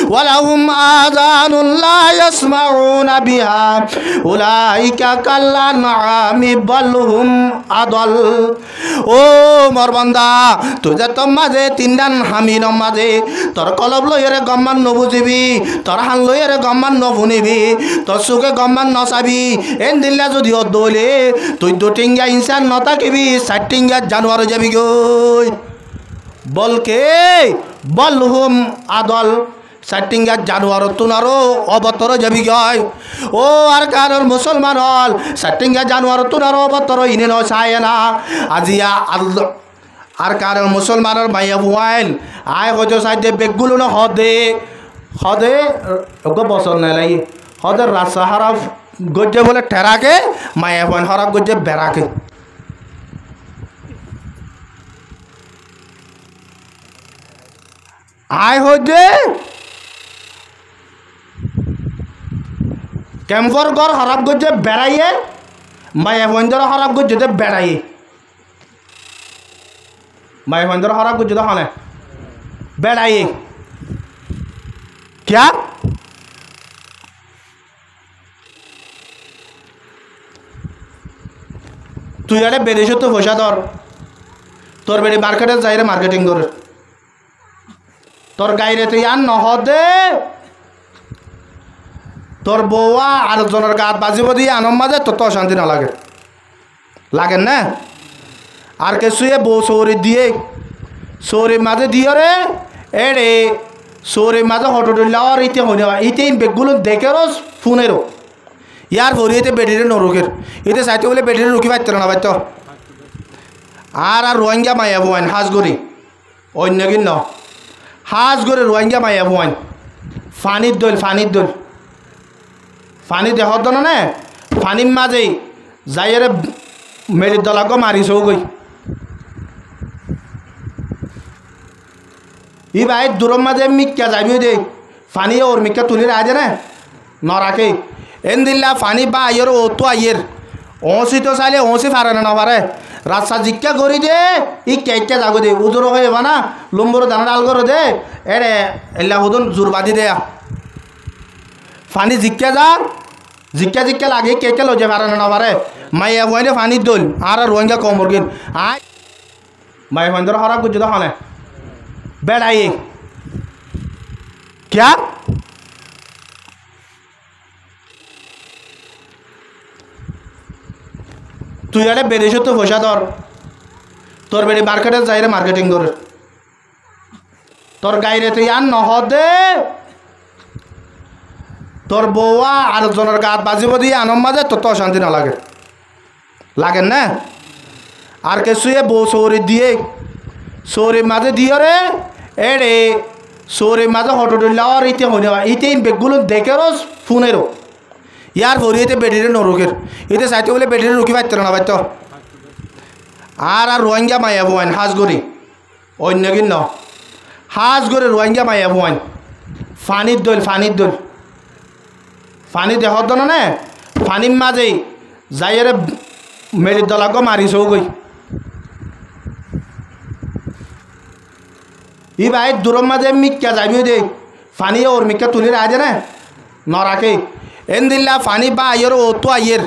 ওয়া লাহুম আযানুল লা ইয়াসমাউনা বিহা উলাইকা কাল্লানআমি বাল হুম আদল ও মোর বান্দা তুই যে তোর মাঝে তিনদান হামির মাঝে তোর কলব লইরে গম্মান নবুঝিবি তোর হান লইরে গম্মান নফুনিবি তোর চোখে গম্মান নচাবি এন দিল্লা যদি দলে তুই দুটিঙ্গা ইনসান নতাকিবি চারটিঙ্গা জানোয়ার যাবি গই বলকে বল হুম আদল চারটিঙ্গা জানোয়ার তুনারও অবতর যাবি গয় ও আর কারোর মুসলমান হল চারটিঙ্গা জানোয়ার তুনারও অবতর ইনে নয় না আজিয়া আর কারোর মুসলমানের মাইয়া বুয়াইল আয় হয়তো সাইডে বেগগুলো না হদে হদে বছর নাই লাগি হদে রাস্তা হারাফ গজ্জে বলে ঠেরাকে মায়া বন হরাক গজ্জে বেড়াকে আয় হইতে ক্যাম্পর ঘর হরাপ গজ্জে বেড়াইয়ে মায়া বন্ধর হরাপ গজ্জে বেড়াইয়ে মায়া বন্ধর হরাপ গজ্জে হনে বেড়াইয়ে क्या তুই আরে বেদেশ তো পয়সা ধর তোর বেড়ে মার্কেটে যাই রে মার্কেটিং করে তোর গাইরে তুই আর নহদে তোর বউয়া আর জনের গাত বাজিব দিয়ে আনম মাঝে তোর তো অশান্তি না লাগে লাগেন না আর কে শুয়ে বউ সৌরি দিয়ে সৌরির মাঝে দিয়ে রে এড়ে সৌরির মাঝে হটো দিল্লার ইতে হয়ে নেওয়া ইতে বেগগুলো দেখে রোজ ফোনেরও ইয়ার ভরিয়েতে বেটিরে নরুকের এতে চাইতে বলে বেটিরে রুকি পাইতে না পাইত আর রোহিঙ্গা মাইয়া ভুয়াইন হাজগরি অন্য কিন হাজগরি রোহিঙ্গা মাইয়া ভুয়াইন ফানির দল ফানি দেহর দল নে ফানির মাঝে যাইরে মেরির দলাগ মারিছও গই ই ভাই দূরের মাঝে মিক্কা যাবি দে ফানি ওর মিক্কা তুলি রাজে না নরাকে এন দিল্লা ফানি বা আইয়ের ও তো আইয়ের ওসি তো চাইলে ওসি পারে না পারে রাস্তা জিজ্ঞা করি দে ই কেকে যাগো দে উজোর হয়ে বা না লম্বর দানা ডাল করো দে এরে এল্লা হুদুন জোর বাঁধি দে ফানি জিজ্ঞা লাগে কেকে লজে পারে না পারে মাইয়া বইলে ফানির দোল আর রোহিঙ্গা কমর গিন আয় মাই বন্ধর হরাপ গুজ হনে বেড়াইয়ে क्या তুই আরে বেদেশ তো পয়সা ধর তোর বেড়ে মার্কেটে যাই রে মার্কেটিং করে তোর গাইরে তুই আর নহদে তোর বউয়া আর জনের গাত বাজিব দিয়ে আনম মাঝে তোর তো অশান্তি না লাগে লাগেন না আর কে শুয়ে বউ সৌরি দিয়ে সৌরির মাঝে দিয়ে রে এড়ে সৌরির মাঝে হটো দিল্লার ইতে হয়ে নেওয়া ইতে বেগগুলো দেখে রোজ ফোনেরও ইয়ার ভরিয়েতে বেটিরে নরুকের এতে চাইতে বলে বেটিরে রুকি পাইতে না পাইত আর রোহিঙ্গা মাইয়া বুয়াইন হাজগরি অন্য কিন্ন হাজ করে রোহিঙ্গা মাইয়া ভুয়াইন ফানির দোল ফানি দেহত নে ফানির মাঝে যাইরে মেরির দলাগ মারিছও গই ই ভাই দূরের মাঝে মিক্কা যাবি দে ফানি ওর মিক্কা তুলি রাজে না নরাকে এন দিল্লা ফানি বা আইয়ের ও তো আইয়ের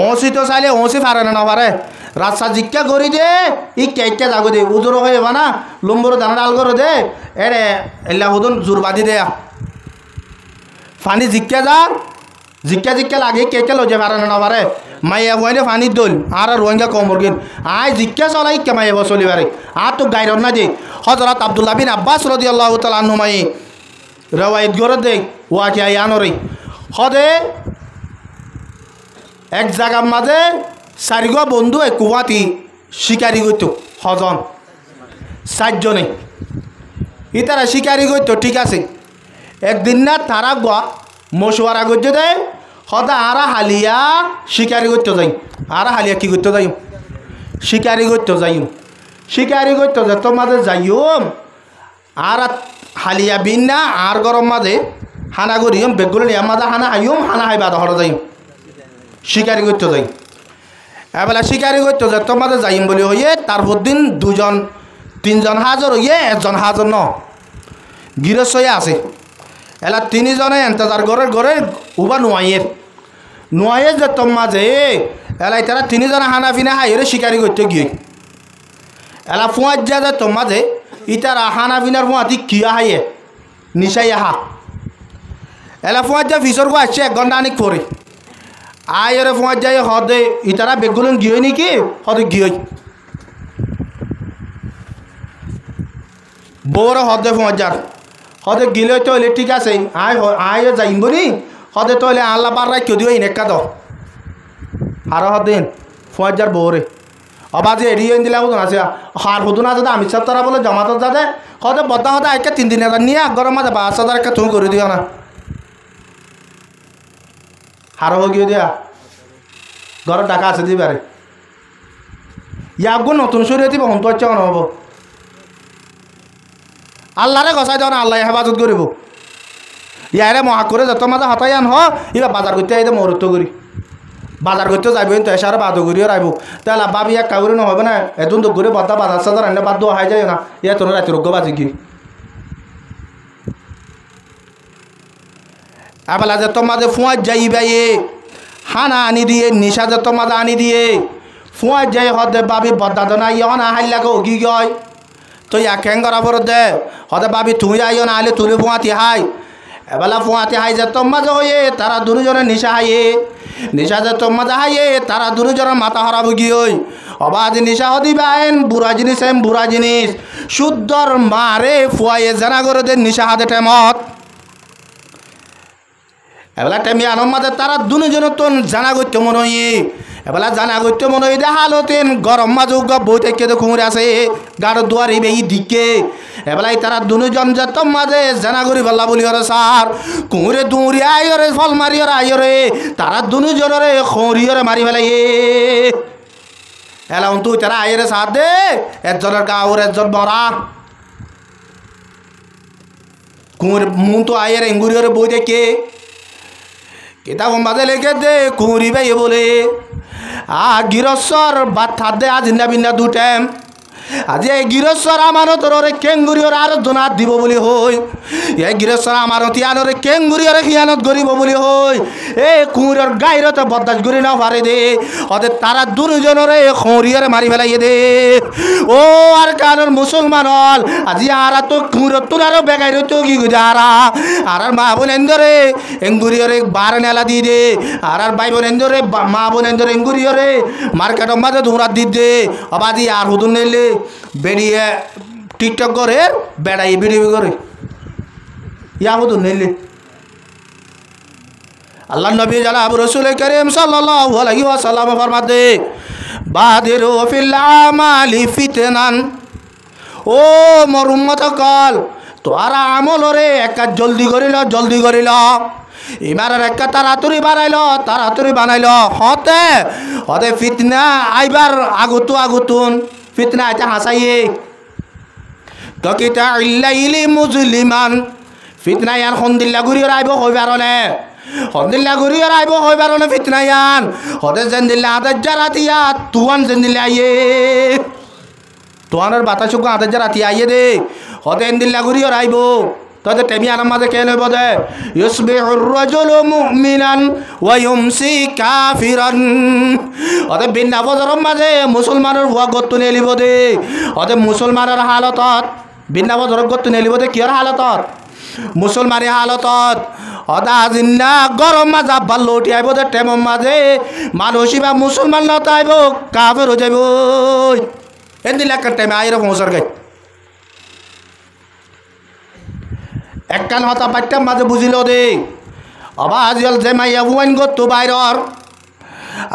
ওসি তো চাইলে ওসি পারে না পারে রাস্তা জিজ্ঞা করি দে ই কেটে যাগো দে উজুর হয়ে যাবা না লম্বর দানা ডাল করে দে এরে এল্লা হুদুন জোর বাঁধি দেয়া ফানি জিজ্ঞা লাগে কেটে লজে পারে না পারে মাইয়া বইলে ফানির দোল আর রোহিঙ্গা কমর গিন আয় জিজ্ঞা চলাই কে মাইয়া চলি পারে আর তো গাইর না যে হজরত আব্দুল্লাহ বিন আব্বাস রাদিয়াল্লাহু তাআলা আনহু মাই রওয়ায়াত করে দে ওয়াকি আয়ানরে হদে এক জায়গার মাঝে চারিগা বন্ধু কুয়াতি শিকারি করতো হজন 4 জনে ইতারা শিকারি করতো ঠিক আছে একদিন না তারা গোয়া মশুয়ারা করতে দেয় হদা আরা হালিয়া শিকারি করতে যাই আরা হালিয়া কি করতে যাই শিকারি করতে যে তোমাদের যাইও আর হালিয়া বিন না আর গরম মাঝে হানা করিম বেগুলো নিয়ে মাঝে হানা আইম হানা হাইবা হর যাইম শিকারি করতে যাই এবেলা শিকারি করতে যে তোমাদের যাইম বলি হইয়ে তারপর দিন 2-3 হাজর হইয়ে 1 হাজর ন গৃহস্থ আছে এলা 3 জনে এন্তজার ঘরের উবা নোয়াইয়ের যে তোমা যে এলাই তারা 3 জনে হানা ফিনা হাইরে শিকারি করতে গিয়ে এলা ফুঁয়ার যে তোমা যে ইতারা হানা ফিনার ফুঁয়াতি কিয়া হাইয়ে নিশাই আহা এলা ফুঁয়ার যে ফিসর গো আসছে 1 ঘন্টা আনিক পরে আয়রে ফুঁয়ার যাই হদে ইতারা বেগুলো গিয়ে নাকি হদে গিয়ে বউর হদে ফুঁয়ার যার হদে গিলে তো ঠিক আছে আয় যাইম বলি হদে তো আল্লাহ বার রাখ দিও এনেকা দ আর হদিন ফুঁয়ার যার বউরে অবাজে এড়িয়ে দিলা হুদুন আছে হার হুদুন আছে আমি সব তারা বলে জমাত যাতে হদে বদা হদে একে 3 দিনের নিয়ে গরম মাঝে 5,000 একটা তুমি করে দিও না হার হো গিয়ে দিয়া ঘরের টাকা আছে দিবারে ইয়াগো নতুন সরিয়ে দিব হন তো হচ্ছে হব আল্লাহরে গছাই দেওয়া না আল্লাহ হেফাজত করিব ইয়ারে মহা করে যত মাঝে হতাই আন এবার বাজার করতে আইতে মুহূর্ত করি বাজার করতে যাইব তো এসারে বাদ করিও রাইব তাহলে বাবি এক কাউরি নহবে না এতন তো ঘুরে বদা বাজার সাজার আনলে বাদ দেওয়া হয় যায় না ইয়া তোর রাতে রোগ্য বাজি কি এবেলা যে তোমাদের ফুঁয়ার যাইবে হানা আনি দিয়ে নিশা যে তোমাদের আনি দিয়ে ফুঁয়ার যাই হদে বাবি বদা দনা ইয় না হাইলাকে উগি গয় তো ইয়া খেঙ্গরা বর দে হদে বাবি তুই আইও না আইলে তুলে ফুঁয়াতি হাই এবেলা ফুঁয়াতি হাই যে তোমাজে হইয়ে তারা 2 জনের নিশা হাইয়ে নিশা যে তোমাজে হাইয়ে তারা 2 জনের মাথা হারাবো গিয়ে অবাধ নিশা হদিবে আইন বুড়া জিনিস শুদ্ধর মারে ফুয়াইয়ে জানা করে দে নিশা হাতে টেমত এবেলা টেমি আনম মাঝে তারা 2 জনের তো জানা করতে মনে হইয়ে এবেলা জানা করতে মনে হই দেখালতেন গরম মাঝে বই থেকে তো কুমুরে আছে গাড় দুয়ারি বেই দিকে এবেলাই তারা 2 জন যে তোম মাঝে জানা করি বললা বলি ওরে সার কুমুরে দুমুরি আইরে ফল মারি ওরে আইরে তারা 2 জনরে খড়িয়রে মারি ফেলাই এলা তুই তারা আইরে সাথ দে একজনের গাঁর একজন বড়া কুমুর মুন তো আইরে এঙ্গুরিয়রে বই দেখে কিতাব বাজে লেগে দে কুমুরি ভাই বলে গিরস্বর বাদ থাক দে আজ বিনা 2 টাইম আজি এই গিরস্বর আমারও তোর কেঙ্গুরিয়র আর জনাত দিব বলি হই এই গিরস্বর আমারও তিয়ানরে কেঙ্গুরিয়রে খিয়ানত করিব বলি হই এই কুমুরের গাইরতে বদাস করি না পারে দে ওদের তারা 2 জনরে খড়িয়রে মারি ফেলাই দে ও আর কানোর মুসলমান হল আজি আর তো কুমুরের তোরারও বেগাইর তো কি গুজারা আর মা বোন এন্দরে এঙ্গুরিয়রে বার নেলা দি দে আর ভাই বোন এন্দরে মা বোন এন্দরে এঙ্গুরিয়রে মার্কেটের মাঝে ধুরা দি দে অবাদি আর হুদুন নেলে বেরিয়ে টিকটক করে বেড়াই ভিডিও করে ইয়া হুদুন নেলে আল্লাহ নবী জনাব রাসূল করিম সাল্লাল্লাহু আলাইহি ওয়াসাল্লাম ফরমাতে বাদিরু ফিল আমালি ফিতনান ও মোর উম্মত কল তোরা আমলরে এক কাজ জলদি করিল এবারের একটা তাড়াতাড়ি বানাইল হতে ফিতনা আইবার আগুতুন ফিতনা এটা হাসাইয়ে ককিতা ইল্লাইলি মুজলিমান ফিতনায়ান হন্দিল্লা ঘুরিয়ে আইব হই পারনে হন্দিল্লা ঘুরিয়ে আইব হই পারনে ফিতনায়ান হদে জেন্দিল্লা আদার জারাতিয়া তুয়ান জেন্দিল্লা আইয়ে তোয়ানোর বাতাস আদার জারাতি আইয়ে দে হদে এন্দিল্লা ঘুরিয়ে আইব তাদের টেমি আনার মাঝে কেন হইব দে ইউসবিহুর রাজুলু মুমিনান ওয়া ইউমসি কাফিরান অতে বিনা বজরম মাঝে মুসলমানের হুয়া গত্তু নেলিব দে অতে মুসলমানের হালতত বিনা বজরম গত্তু নেলিব দে কিয়র হালতত মুসলমানি হালতত অদা জিন্না গরম মাজা বাল্লো উঠি আইব দে টেমম মাঝে মানুষই বা মুসলমান না তাইব কাফের হয়ে যাইব এদিন একটা টেমে আইরে পৌঁছার গাই একখান হতা পাইতাম মাঝে বুঝিল দে আবাজ যে মাইয়া বুয়াইন গত্তু বাইরর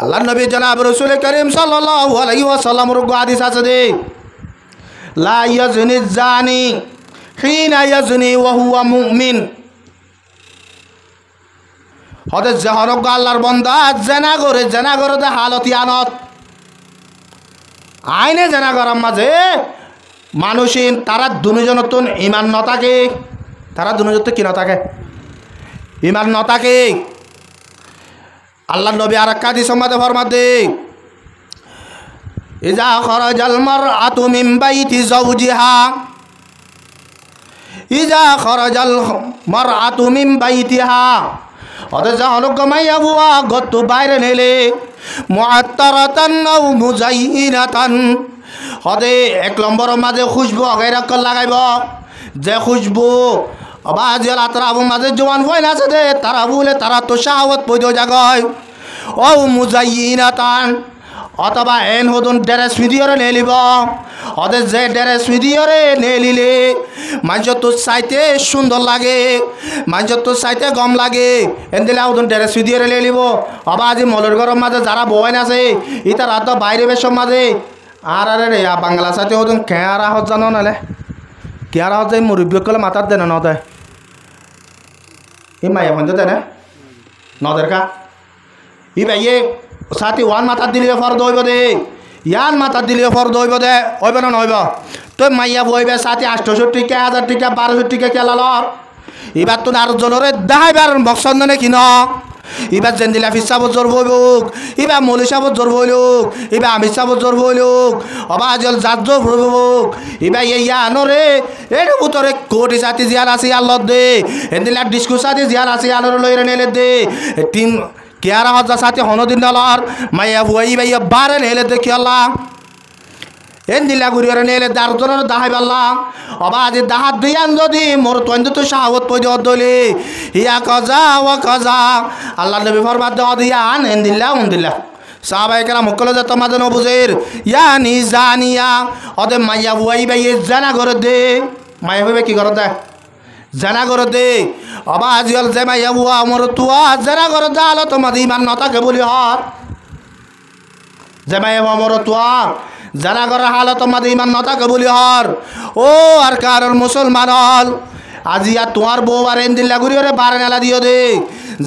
আল্লাহ নবী জনাব রাসূল করিম সাল্লাল্লাহু আলাইহি ওয়াসাল্লাম রুগো হাদিস আছে দে লা ইয়াজনি জানি হিনা ইয়াজনি ওয়া হুয়া মুমিন হদে জাহরগ আল্লাহর বান্দা জানা করে দে হালতি আনত আইনে জানা করার মাঝে মানুষিন তারা দুজনতন ইমান ন থাকে তারা দুজনতে কি ন থাকে ইমান ন থাকে আল্লাহ নবী আর এক হাদিস সম্মাদে ফরমাতে ইজা খরাজাল মারআতু মিন বাইতি যাওজিহা ইজা খরাজাল মারআতু মিন বাইতিহা অদে জাহলু গমাইয়া বুয়া গত্তু বাইরে নেলে মুআত্তারাতান আও মুজাইনাতান হদে এক নম্বর মাঝে খুশবু অগাইরা কল লাগাইব যে খুশবু আবাজ আতরাবু মাঝে জওয়ান হই না দে তারা বলে তারা তো শাহওয়াত পয়দো জাগয় ও মুজাইনাতান অথবা এন হদুন ড্রেস ভিডিওরে নেলিব ওদের যে ড্রেস ভিডিওরে নেলিলে মানুষ তো চাইতে সুন্দর লাগে মানুষ তো চাইতে গম লাগে এন দিলে হদুন ড্রেস ভিডিওরে নেলিব অবা আজি মলের গরম মাঝে যারা বয়ান আছে ইতা রাত বাইরে বেশম মাঝে আর আরে রে বাংলা সাথে হদুন কেয়ারা হত জানো নালে কেয়ারা হত যাই মুরব্বী কলে মাথার দেন ন দেয় এই মাইয়া বন্ধ দেয় না নদের কা ই ভাইয়ে সাথী ওয়ান মাথার দিলে ফর্দ হইব দে ইয়ান মাথার দিলে ফর্দ হইব দে হইব না নহইব তুই মাইয়া বইবে সাথী 800 টিকা 1000 টিকা 1200 টিকা কেলালর এবার তো আর জনরে দেখাইবার বক্সন্দনে কিন এবার জেন্দিলা ফিসাবত জোর বইবুক এবার মলিসাবত জোর বইলুক এবার আমিসাবত জোর বইলুক অবা আজল জাত জোর বইবুক এবার ইয়া আনরে এর উতরে কোটি সাথী জিয়ার আছে আল্লাহ দে এন্দিলা ডিসকু সাথী জিয়ার আছে আনর লইরে নেলে দে টিম কেয়ারা হজা সাথে হনদিন ডলার মাইয়া বুয়াই বাইয়া বারে নেলে দেখি আল্লাহ এন দিলা গুড়িয়ারে নেলে দারজনের দাহাই পাল্লা অবা আজি দাহাত দিয়ান যদি মোর তৈন্দ তো শাহবত পই দেওয়া দলে ইয়া কজা ও কজা আল্লাহ নবী ফরমাত দেওয়া দিয়ান এন দিল্লা উন দিল্লা সাহাবায়ে কেরাম মক্কলে যে তোমাদের নবুজের ইয়া নিজানিয়া ওদে মাইয়া বুয়াই বাইয়ে জানা করে দে মাইয়া বুয়াই কি করে দে জানা করে দে অবা আজিল যে মাইয়া বুয়া আমার তুয়া জানা করে দে আলো তোমাদের ইমান নতাকে বলি হর যে মাইয়া আমার তুয়া জানা করে হালো তোমাদের ইমান নতাকে বলি হর ও আর কারণ মুসলমান হল আজি আর তোমার বউ আর এন দিল্লা ঘুরি ওরে বারে নেলা দিও দে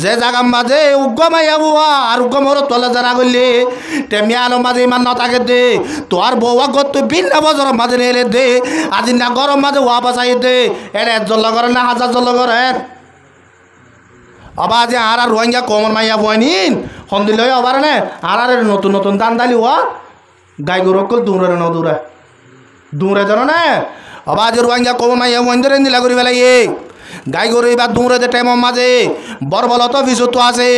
যে জায়গা মাঝে উগ্র মাইয়া বুয়া আর উগ্র মোর তলে জানা করলে তেমি আলো মাঝে ইমান নতাকে দে তোর বউয়া গত বিনা বছর মাঝে নেলে দে আজি না গরম মাঝে ওয়া বাসাই দে এটা 1 জল করে না 1000 জল করে আবার যে আর রোহিঙ্গা কমন মাইয়া বয়নিন হন দিলে আবার নে আর নতুন নতুন দান দালি হওয়া গাই গরু কল দূরে ন দূরে দূরে জানো না আবার যে রোহিঙ্গা কমন মাইয়া বয়ন ধরে নিলা করি বেলাইয়ে গাই গরু এবার দূরে যে টাইম মাঝে বর বল তো ভিজুত আছে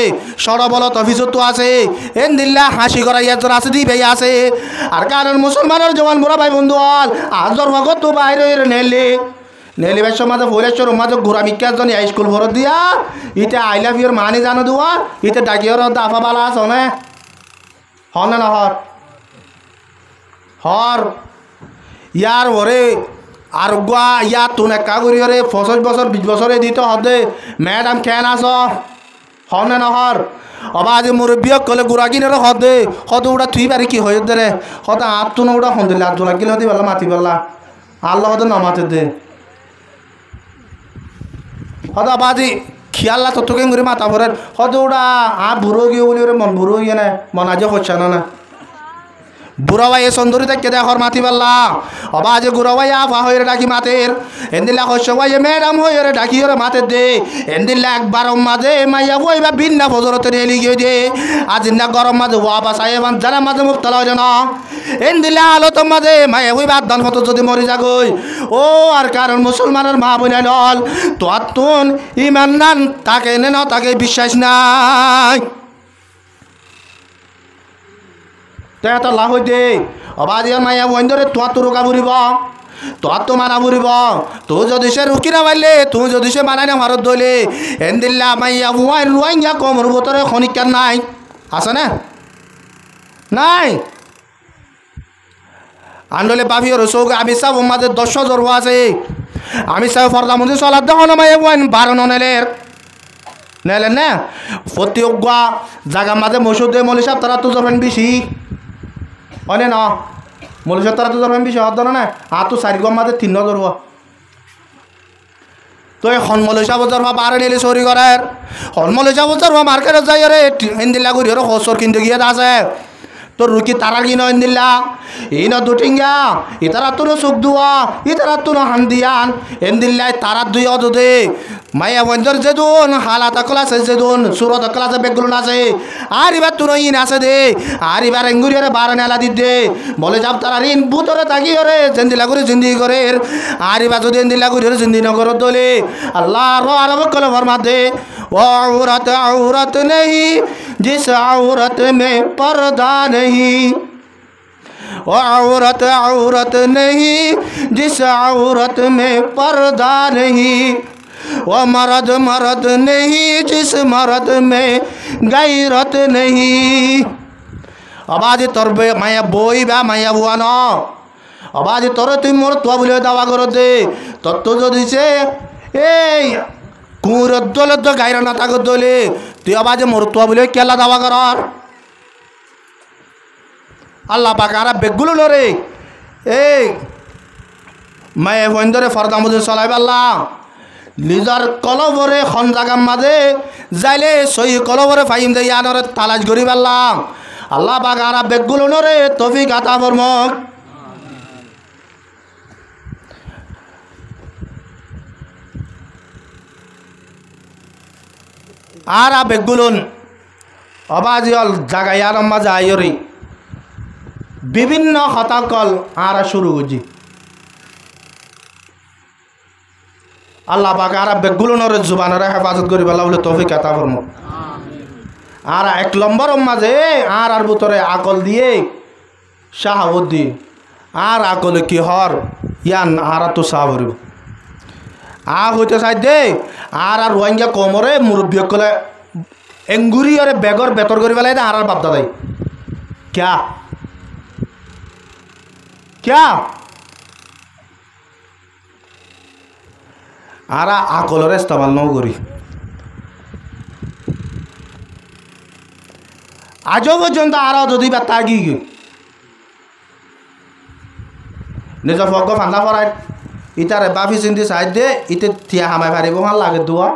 সড় বল তো ভিজুত আছে এন দিল্লা হাসি করা ইয়ার আছে দি ভাই আছে আর কারণ মুসলমানের জওয়ান বুড়া ভাই বন্ধু হল আজর মগত তো বাইরে নেলে নেলি ভাই সমাজে ভৈলেশ্বর মাঝে ঘোরা মিক্কার জন্য স্কুল ভরত দিয়া ইতে আই লাভ ইউর মানি জানো দুয়া ইতে ডাকিয়র দাফা বালা আস না হন না হর হর ইয়ার ওরে আর গুয়া ইয়া তুন একা করি রে 25 বছর 20 বছরে দিতে হদে ম্যাডাম কেন আস হন না হর অবা আজি মুরব্বী কলে গুড়া কিনে হদে হদ ওটা থুই পারি কি হয়ে দে রে হদ আপ তুন ওটা হন্দিল্লা জোলা গিলে হতে পারলা মাতি পারলা আল্লাহ হদে নমাতে দে হদ আবাজি খিয়াল্লা ততকে করে মাথা ভরে হদ ওটা আপ বুড়ো গিয়ে বলি ওরে মন বুড়ো গিয়ে না মন আজও হচ্ছে না বুড়া ভাই সন্দুরি থেকে দেখর মাতি পাল্লা অবাজে গুড়া ভাই আফা হয়ে ডাকি মাতের এন্দিল্লা হস্য ভাই ম্যাডাম হয়ে ডাকি ওরে মাতের দে এন্দিল্লা একবার মাঝে মাইয়া বই বা বিন্না ফজরতে রেলি গিয়ে দে আজ না গরম মাঝে ওয়াবা সাহেবান যারা মাঝে মুক্তলা হয় না এন্দিল্লা আলো তো মাঝে মাইয়া বই বাদ দান হতো যদি মরি যাগই ও আর কারণ মুসলমানের মা বোন নল তো আত্মন ইমান নান তাকে নে না তাকে বিশ্বাস নাই তো লাভ হইতে অবাদিয়ার মাইয়া বোন ধরে তোর তো রোগা বুড়িব তোর তো মানা বুড়িব তো যদি সে রুকি না পারলে তুই যদি সে মানাই না ভারত দলে এন্দিল্লা মাইয়া বুয়াই রুয়াই গিয়া কমর বোতরে খনিকার নাই আছে না নাই আন্দোলে বাফিওর চৌক আমি সব মাঝে 10 জ্বর আছে আমি সব ফর্দা মধ্যে চলার দেখো না মাইয়া বোন 12 নেলের নেলেন না প্রতি জায়গা মাঝে মসুদ দিয়ে মলি সাহেব তারা তো যাবেন বেশি অনে না মলি সাহেব তারা তো যাবেন বেশি হত না আর তো 4 গম মাঝে 3 জ্বর তো এখন মলি সাহেব জ্বর বারে নিলে চুরি করার হন মলি সাহেব জ্বর মার্কেটে যাই রে হিন্দিল্লা করি ওর হসর কিন্তু গিয়ে আছে তোর রুকি তারা কি নয় দিল্লা এই ন দুটিঙ্গা ইতারা তো চোখ দুয়া ইতারা তো হান দিয়ান এন্দিল্লাই তারা দুই অদে মাইয়া বন্ধর যেদুন হালাতা ক্লাসে যেদুন সুরত ক্লাসে বেগুলো আছে আর এবার তোর ইন আছে দে আর এবার এঙ্গুরিয়ারে বারে নেলা দি দে বলে যাব তারা ঋণ বুতরে তাকি করে জেন্দিলা করে জিন্দিগি করে আর এবার যদি এন্দিলা করে জিন্দি নগর দলে আল্লাহ আরব কল ফরমা দে औरत औरत नहीं जिस औरत में पर्दा नहीं औरत औरत नहीं जिस औरत में पर्दा नहीं वो मर्द मर्द नहीं जिस मर्द में गैरत नहीं आवाज तरबे माया बोई बा माया बुआ न आवाज तर तुम मोर तो बोले दावा कर दे तत्व जो दिसे ए কুঁর দলে তো গাইরা না থাকো দলে তুই আবাজে মরতুয়া বলে কেলা দাওয়া করার আল্লাহ পাক আর বেগুলো নরে এই মায়ে বন্ধরে ফরদা মধ্যে চলাই পারলাম নিজের কলবরে খন জাগার মাঝে যাইলে সই কলবরে ফাইম দিয়ে আনরে তালাশ করি পারলাম আল্লাহ পাক আর বেগুলো নরে তফিক আতা ফরমক আর বেগুলুন অবাজিল জাগাইয়ার মাঝে আইরি বিভিন্ন হতাকল আর শুরু করছি আল্লাহ পাক আর বেগুলুনের জুবানের হেফাজত করি পেলা বলে তৌফিক আতা ফরমু আর 1 নম্বর মাঝে আর ভিতরে আকল দিয়ে শাহাবত দি আর আকলে কি হর ইয়ান আর তো সাবরিব হইতে চাই দে আর রোহিঙ্গা কমরে মুরব্বী কলে এঙ্গুরি আরে বেগর বেতর করি পেলাই আর বাপ দাদাই ক্যা ক্যা আর আকলের ইস্তেমাল ন করি আজও পর্যন্ত আর যদি বা তাগি নিজের ভগ্য ফান্দা পড়ায় ইটারে বাফি চিন্তি চাই দে ইতে থিয়া হামাই পারিব ভাল লাগে দোয়া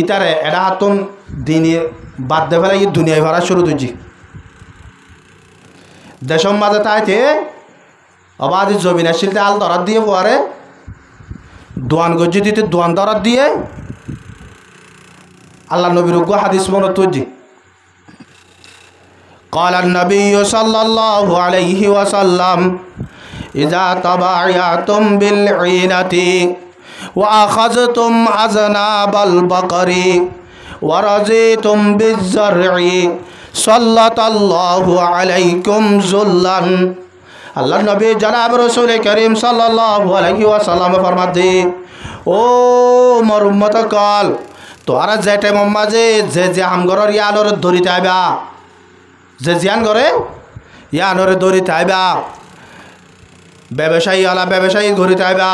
ইটারে এটা হাতন দিনে বাদ দে ফেলে ই দুনিয়ায় ভরা শুরু দিচ্ছি দেশম মাঝে তাইতে অবাধি জমিন আসিলতে আল দরাত দিয়ে পরে দোয়ান গজ্জি দিতে দোয়ান দরাত দিয়ে আল্লাহ নবীর হাদিস মনে তুজি قال النبي صلى الله عليه وسلم إذا تبايعتم بالعينة وأخذتم أذناب البقر ورضيتم بالزرع سلط الله عليكم ذلا আল্লাহ নবী জনাব রাসূল করিম সাল্লাল্লাহু আলাইহি ওয়াসাল্লাম ফরমাতে ও মোর উম্মত কল তোরা যে টাইম মাঝে যে আমগরর ইয়ালর ধরিতে আইবা যে জিয়ান করে ইয়ানরে ধরিতে আইবা ব্যবসায়ীওয়ালা ব্যবসায়ী ধরিতে আইবা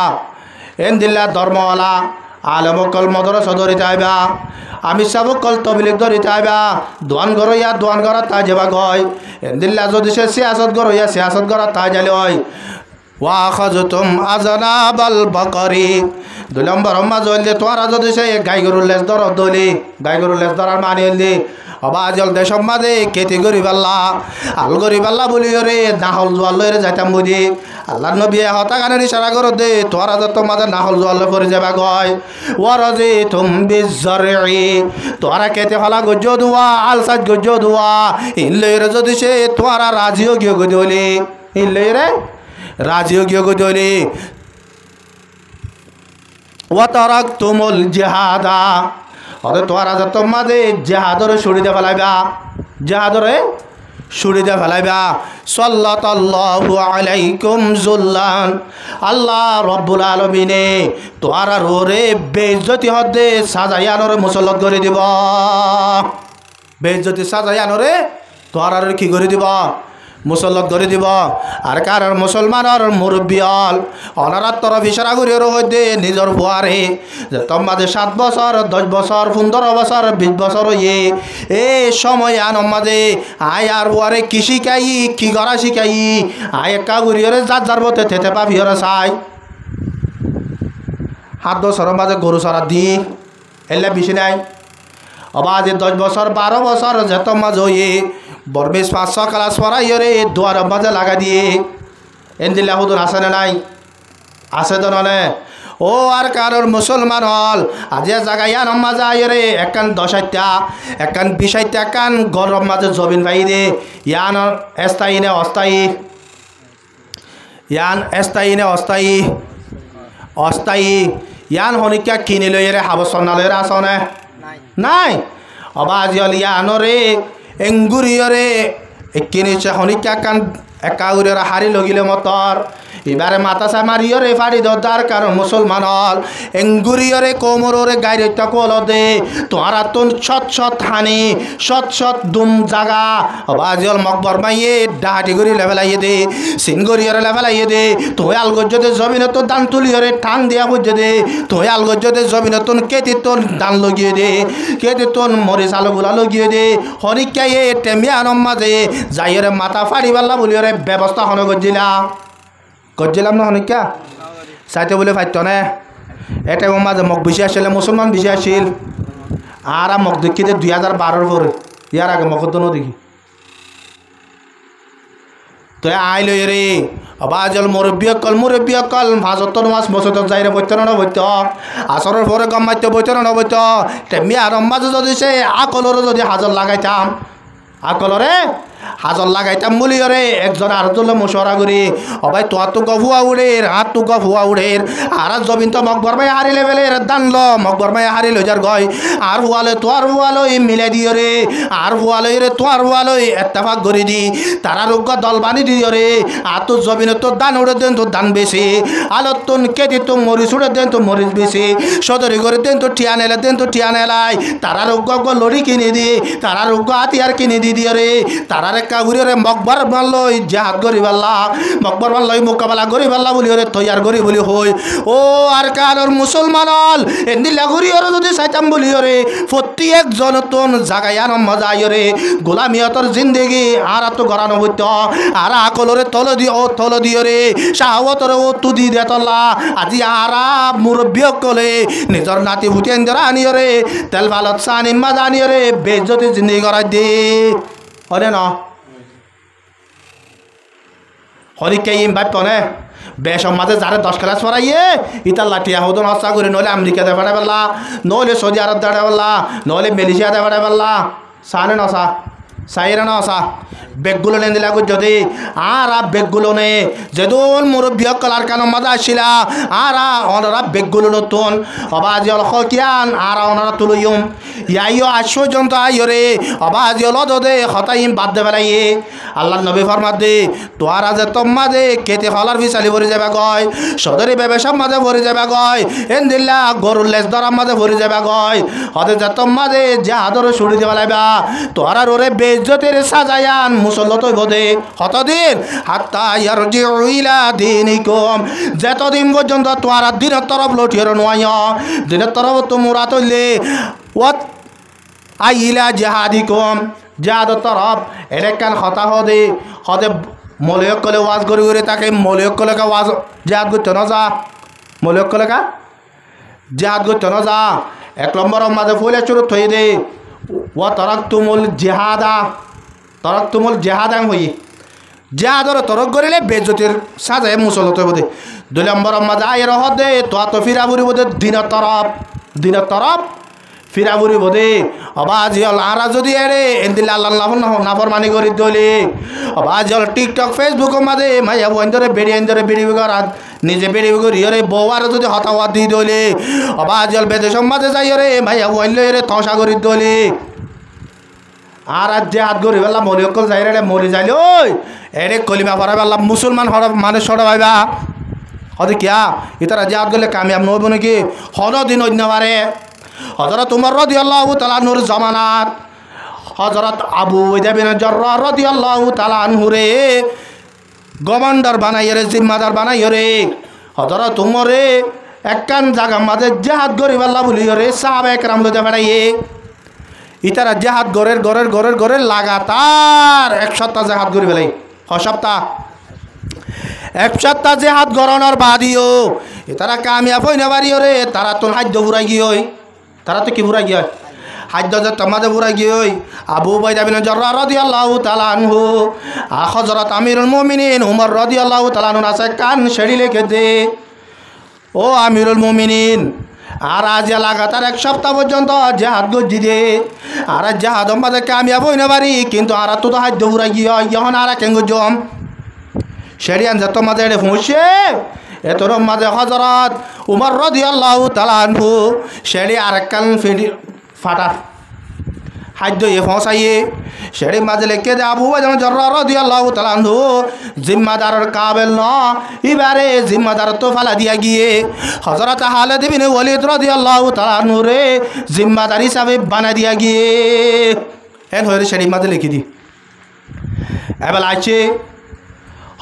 এন্দিল্লা ধর্মওয়ালা আলমকল মদরসা ধরিতে আইবা আমি সাবকল তবলিগ ধরিতে আইবা দোয়ান গরইয়া দোয়ান গড়া তা যাবা গয় এন্দিল্লা যদি সে সিয়াসত গরইয়া সিয়াসত গড়া তা যালে হয় ওয়া খাজতুম আজনাবাল বাকরি 2 নম্বর মাঝে হইলে তোরা যদি সে গাই গরুর লেজ ধর দলি গাই গরুর লেজ ধরার মানে হইলে অবাজল দেশম মাঝে কেতে গরিবাল্লা আল গরিবাল্লা বলি রে নাহল জোয়াল লইরে যাইতাম বুঝি আল্লাহ নবী হতা গানের ইশারা করো দে তোরা যত মাঝে নাহল জোয়াল করে যাবা গয় ওয়ারজি তুম বিজরি তোরা কেতে ফলা গজ্জ দুয়া আলসাজ গজ্জ দুয়া ইল্লইরে যদি সে তোরা রাজিও গিয়ে গজলি ইল্লইরে রাজিও গিয়ে গজলি ওয়াতারাক তুমুল জিহাদা অরে তোরা যত মাঝে জেহাদরে ছুড়িতে ফেলাইবা জেহাদরে ছুড়িতে ফেলাইবা সাল্লাল্লাহু আলাইকুম জুল্লান আল্লাহ রব্বুল আলামিনে তোরা রোরে বেইজ্জতি হদে সাজায়ানরে মুসল্লত করে দিব বেইজ্জতি সাজায়ানরে তোরা কি করে দিব মুসল্লত করে দিব আর কারণ মুসলমানের মুরব্বী হল অনারার তরফ ইশারা করিয়ে হইতে নিজের বুয়ারে যে তোমাদের 7 বছর 10 বছর 15 বছর 20 বছর হইয়ে এই সময় আনমাদে আয় আর বুয়ারে কি শিখাই কি করা শিখাই আয় একা করিয়ে যার যার মতে থেতে পাবিওরে চাই 7 বছরের মাঝে গরু সরা দি এলে বেশি নাই অবাধে 10 বছর 12 বছর যেত মাঝে হইয়ে বরবেশ 500 ক্লাস পড়াইয়ে রে দুয়ার মাঝে লাগা দিয়ে এনদিল্লা হুদুর আছে না নাই আছে তো নলে ও আর কারোর মুসলমান হল আজি জায়গা ইয়ান মাঝে আইয়ে রে একান 10টা একান 20টা একান গরম মাঝে জমিন ভাই দে ইয়ান স্থায়ী নে অস্থায়ী ইয়ান স্থায়ী নে অস্থায়ী অস্থায়ী ইয়ান হনিকা কিনে লইয়ে রে হাবসনা লইয়ে আসনে নাই অবাজি হল ইয়ানরে এঙ্গুরিয়রে কিনেছে হনিকা কান একাউরের হারি লগিলে মতর এবারে মাতাসা মারিয়রে ফাড়ি দরদার কারণ মুসলমান হল এঙ্গুরিয়রে কোমরে গাইরে তকল দে তোরা তুন সৎ সৎ হানি সৎ সৎ দুম জাগা বাজিল মকবর মাইয়ে ডাহাটি গরি লেভেলাইয়ে দে সিনগরিয়রে লেভেলাইয়ে দে তোয় আলগজ্জতে জমিনে তো দান তুলিয়রে ঠাং দিয়া বুঝে দে তোয় আলগজ্জতে জমিনে তুন কেতি তোন দান লগিয়ে দে কেতি তোন মরিচ আলুগুলা লগিয়ে দে হরিকাইয়ে টেমিয়ানম মাঝে যাইরে মাথা ফাড়ি পাল্লা বলিয়রে ব্যবস্থা হন গজ্জিলা গজ্জিলাম না হনিকা চাইতে বলে ফাইত নে এটা মাঝে মগ বেশি আসলে মুসলমান বেশি আসিল আর মগ দেখি যে 2012 পরে ইয়ার আগে মকদ্দনও দেখি তো আইল রে বাজল মুরব্বী অকল ভাজত মাছ মসজিদ যাইরে বৈতন নবৈত আসরের পরে গম মাইতে বৈতন নবৈত তেমি আর মাঝে যদি সে আকলরে যদি হাজর লাগাইতাম আকলরে হাজর লাগাইতাম বলি রে একজন আর জলে মশরা করি অবাই তোর তো গফুয়া উড়ের হাত তো গফুয়া উড়ের আর জমিন তো মকবর ভাই হারি লেভেলের দানল মকবর ভাই হারি লইজার গয় আর হুয়ালে তোর হুয়ালই মিলে দিও রে আর হুয়ালই রে তোর হুয়ালই এত্তেফাক করে দি তারা রোগ দল বানি দিও রে আর তোর জমিনে তোর দান উড়ে দেন তোর দান বেশি আলোর তোন কেটে তো মরিচ উড়ে দেন তো মরিচ বেশি সদরি করে দেন তো টিয়া নেলে দেন তো টিয়া নেলাই তারা রোগ লড়ি কিনে দি তারা রোগ হাতিয়ার কিনে দি দিও রে তারা কাউরে মকবর মানলই জাহাদ গরি পাল্লা মকবর মানলই মোকাবেলা গরি পাল্লা বলি ওরে তৈয়ার গরি বলি হই ও আর কারোর মুসলমান হল এন্দিলা গরি ওরে যদি চাইতাম বলি ওরে প্রতি একজন তোন জাগাইয়ান মজা আইরে গোলামিয়তর জিন্দেগি আর তো গড়ানো হইত আর আকলরে তল দিও রে শাহওয়াতরে ও তুদি দে তল্লা আজি আরা মুরব্বী কলে নিজর নাতি ভুটিয়ান ধরা আনিও রে তেল ভালত সানি মাজা আনিও রে বেজ্জতি জিন্দেগি করাই দে হরে না হরিকে ইম ভাবতো না বেসম মাঝে যারে 10 ক্লাস পড়াইয়ে ইতার লাঠিয়া হদন হস্তা করে নইলে আমেরিকাতে পাঠাই পারলা নইলে সৌদি আরব দাঁড়াই পারলা নইলে মালয়েশিয়াতে পাঠাই পারলা সানে না সা সাইরা না সা বেগগুলো নে দিলা যদি আর বেগগুলো নে যেদন মুরব্বী কলার কান মজা আসিলা আর ওনারা বেগগুলো নতুন অবাজি অল কিয়ান আর ওনারা তুলইম ইয়াইও আশ্চর্যন্ত আইরে অবাজি অল দে হতাইম বাদ দে বেলাইয়ে আল্লাহ নবী ফরমাত দে তোরা যে তোমা দে কেতে হলার বিশালি ভরে যাবে গয় সদরি ব্যবসার মাঝে ভরে যাবে গয় এনদিল্লা গরুর লেজ ধরার মাঝে ভরে যাবে গয় হতে যে তোমা দে যা আদর ছুড়ি দেবে লাইবা তোরা ওরে বেজ্জতের সাজায়ান মুসল্লত বোধে হতদিন হাত্তা ইয়ারজিউ ইলা দীনিকুম যতদিন পর্যন্ত তোরা দিনের তরফ লটিয়ে নয় দিনের তরফ তোমরা তৈলে ওয়াত আইলা জিহাদিকুম জিহাদ তরফ এলেকান হতা হদে হদে মলয়ক কলে ওয়াজ করি করে তাকে মলয়ক কলেকা ওয়াজ জিহাদ করতে না যা মলয়ক কলেকা জিহাদ করতে না যা 1 নম্বর মাঝে ফুলে চুরুত হয়ে দে ওয়া তারাকতুমুল জিহাদা তারাকতুমুল জিহাদাং হই জিহাদর তরক করিলে বেজতির সাজায় মুসলত বদে 2 নম্বর মাঝে আয়ের হদে তো ফিরাবুরি বদে দিন তরফ ফিরাবুরি বদে অবাজিল আরা যদি এরে এন্দিল আল্লাহ নাফরমানি করি দলে অবাজিল টিকটক ফেসবুক মাঝে মাইয়া বন্ধরে বেড়ি করাত নিজে বেড়ি করি রে বউয়ার যদি হতাওয়া দি দলে অবাজিল বেদেশ মাঝে যাই রে মাইয়া বন্ধ রে তসা করি দলে আর আজ যে হাত গড়ি বেলা মরি অকল যাই রে মরি যাইলে ওই এরে কলিমা পড়া বেলা মুসলমান মানুষ সরা ভাইবা হতে কিয়া ইতারা যে হাত গেলে কামিয়াব নইব নাকি হদ দিন অন্য পারে হযরত উমর রাদিয়াল্লাহু তাআলা নূর জামানাত হযরত আবু উবাইদা বিন জাররাহ রাদিয়াল্লাহু তাআলা আনহু রে গভর্নর বানাইয়ে রে জিম্মাদার বানাইয়ে রে হযরত উমরে একখান জায়গা মাঝে জিহাদ গরি আল্লাহ বলি রে সাহাবায়ে কেরাম লইতে বেড়াইয়ে ইতারা জিহাদ গরের লাগাতার 1 সপ্তাহ জিহাদ গরি বেলাই সপ্তাহ 1 সপ্তাহ জিহাদ গরনের বাদিও ইতারা কামিয়াব হই না বাড়িও রে তারা তো হাজ্য ফুরাই গিয়ে তারা তো কি ফুরাই গিয়ে হাজ্য যে তোমাদের ফুরাই গিয়ে আবু উবাইদা বিন জাররাহ রাদিয়াল্লাহু তাআলা আনহু হযরত আমিরুল মুমিনিন উমর রাদিয়াল্লাহু তাআলা আনহু আছে কান শেড়ি লিখে দে ও আমিরুল মুমিনিন আর আজ লাগাতার 1 সপ্তাহ পর্যন্ত জিহাদ গজি দে আর জিহাদ মাঝে কামিয়াব হই না বাড়ি কিন্তু আর তো হাজ্য ফুরাই গিয়ে এখন আর কেন জম শেড়িয়ান যে তোমাদের এটা পৌঁছে এতর মাঝে হযরত উমর রাদিয়াল্লাহু তাআলা আনহু শেড়ি আরেকখান ফাটা হাজ্য এ পৌঁছাইয়ে শেড়ি মাঝে লেখে দে আবু উবাইদা বিন জাররাহ রাদিয়াল্লাহু তাআলা আনহু জিম্মাদারের কাবেল ন এবারে জিম্মাদার তো ফালা দিয়া গিয়ে হযরত খালিদ বিন ওয়ালিদ রাদিয়াল্লাহু তাআলা আনহু রে জিম্মাদার হিসাবে বানা দিয়া গিয়ে এন হয়ে শেড়ি মাঝে লিখে দি এবার আছে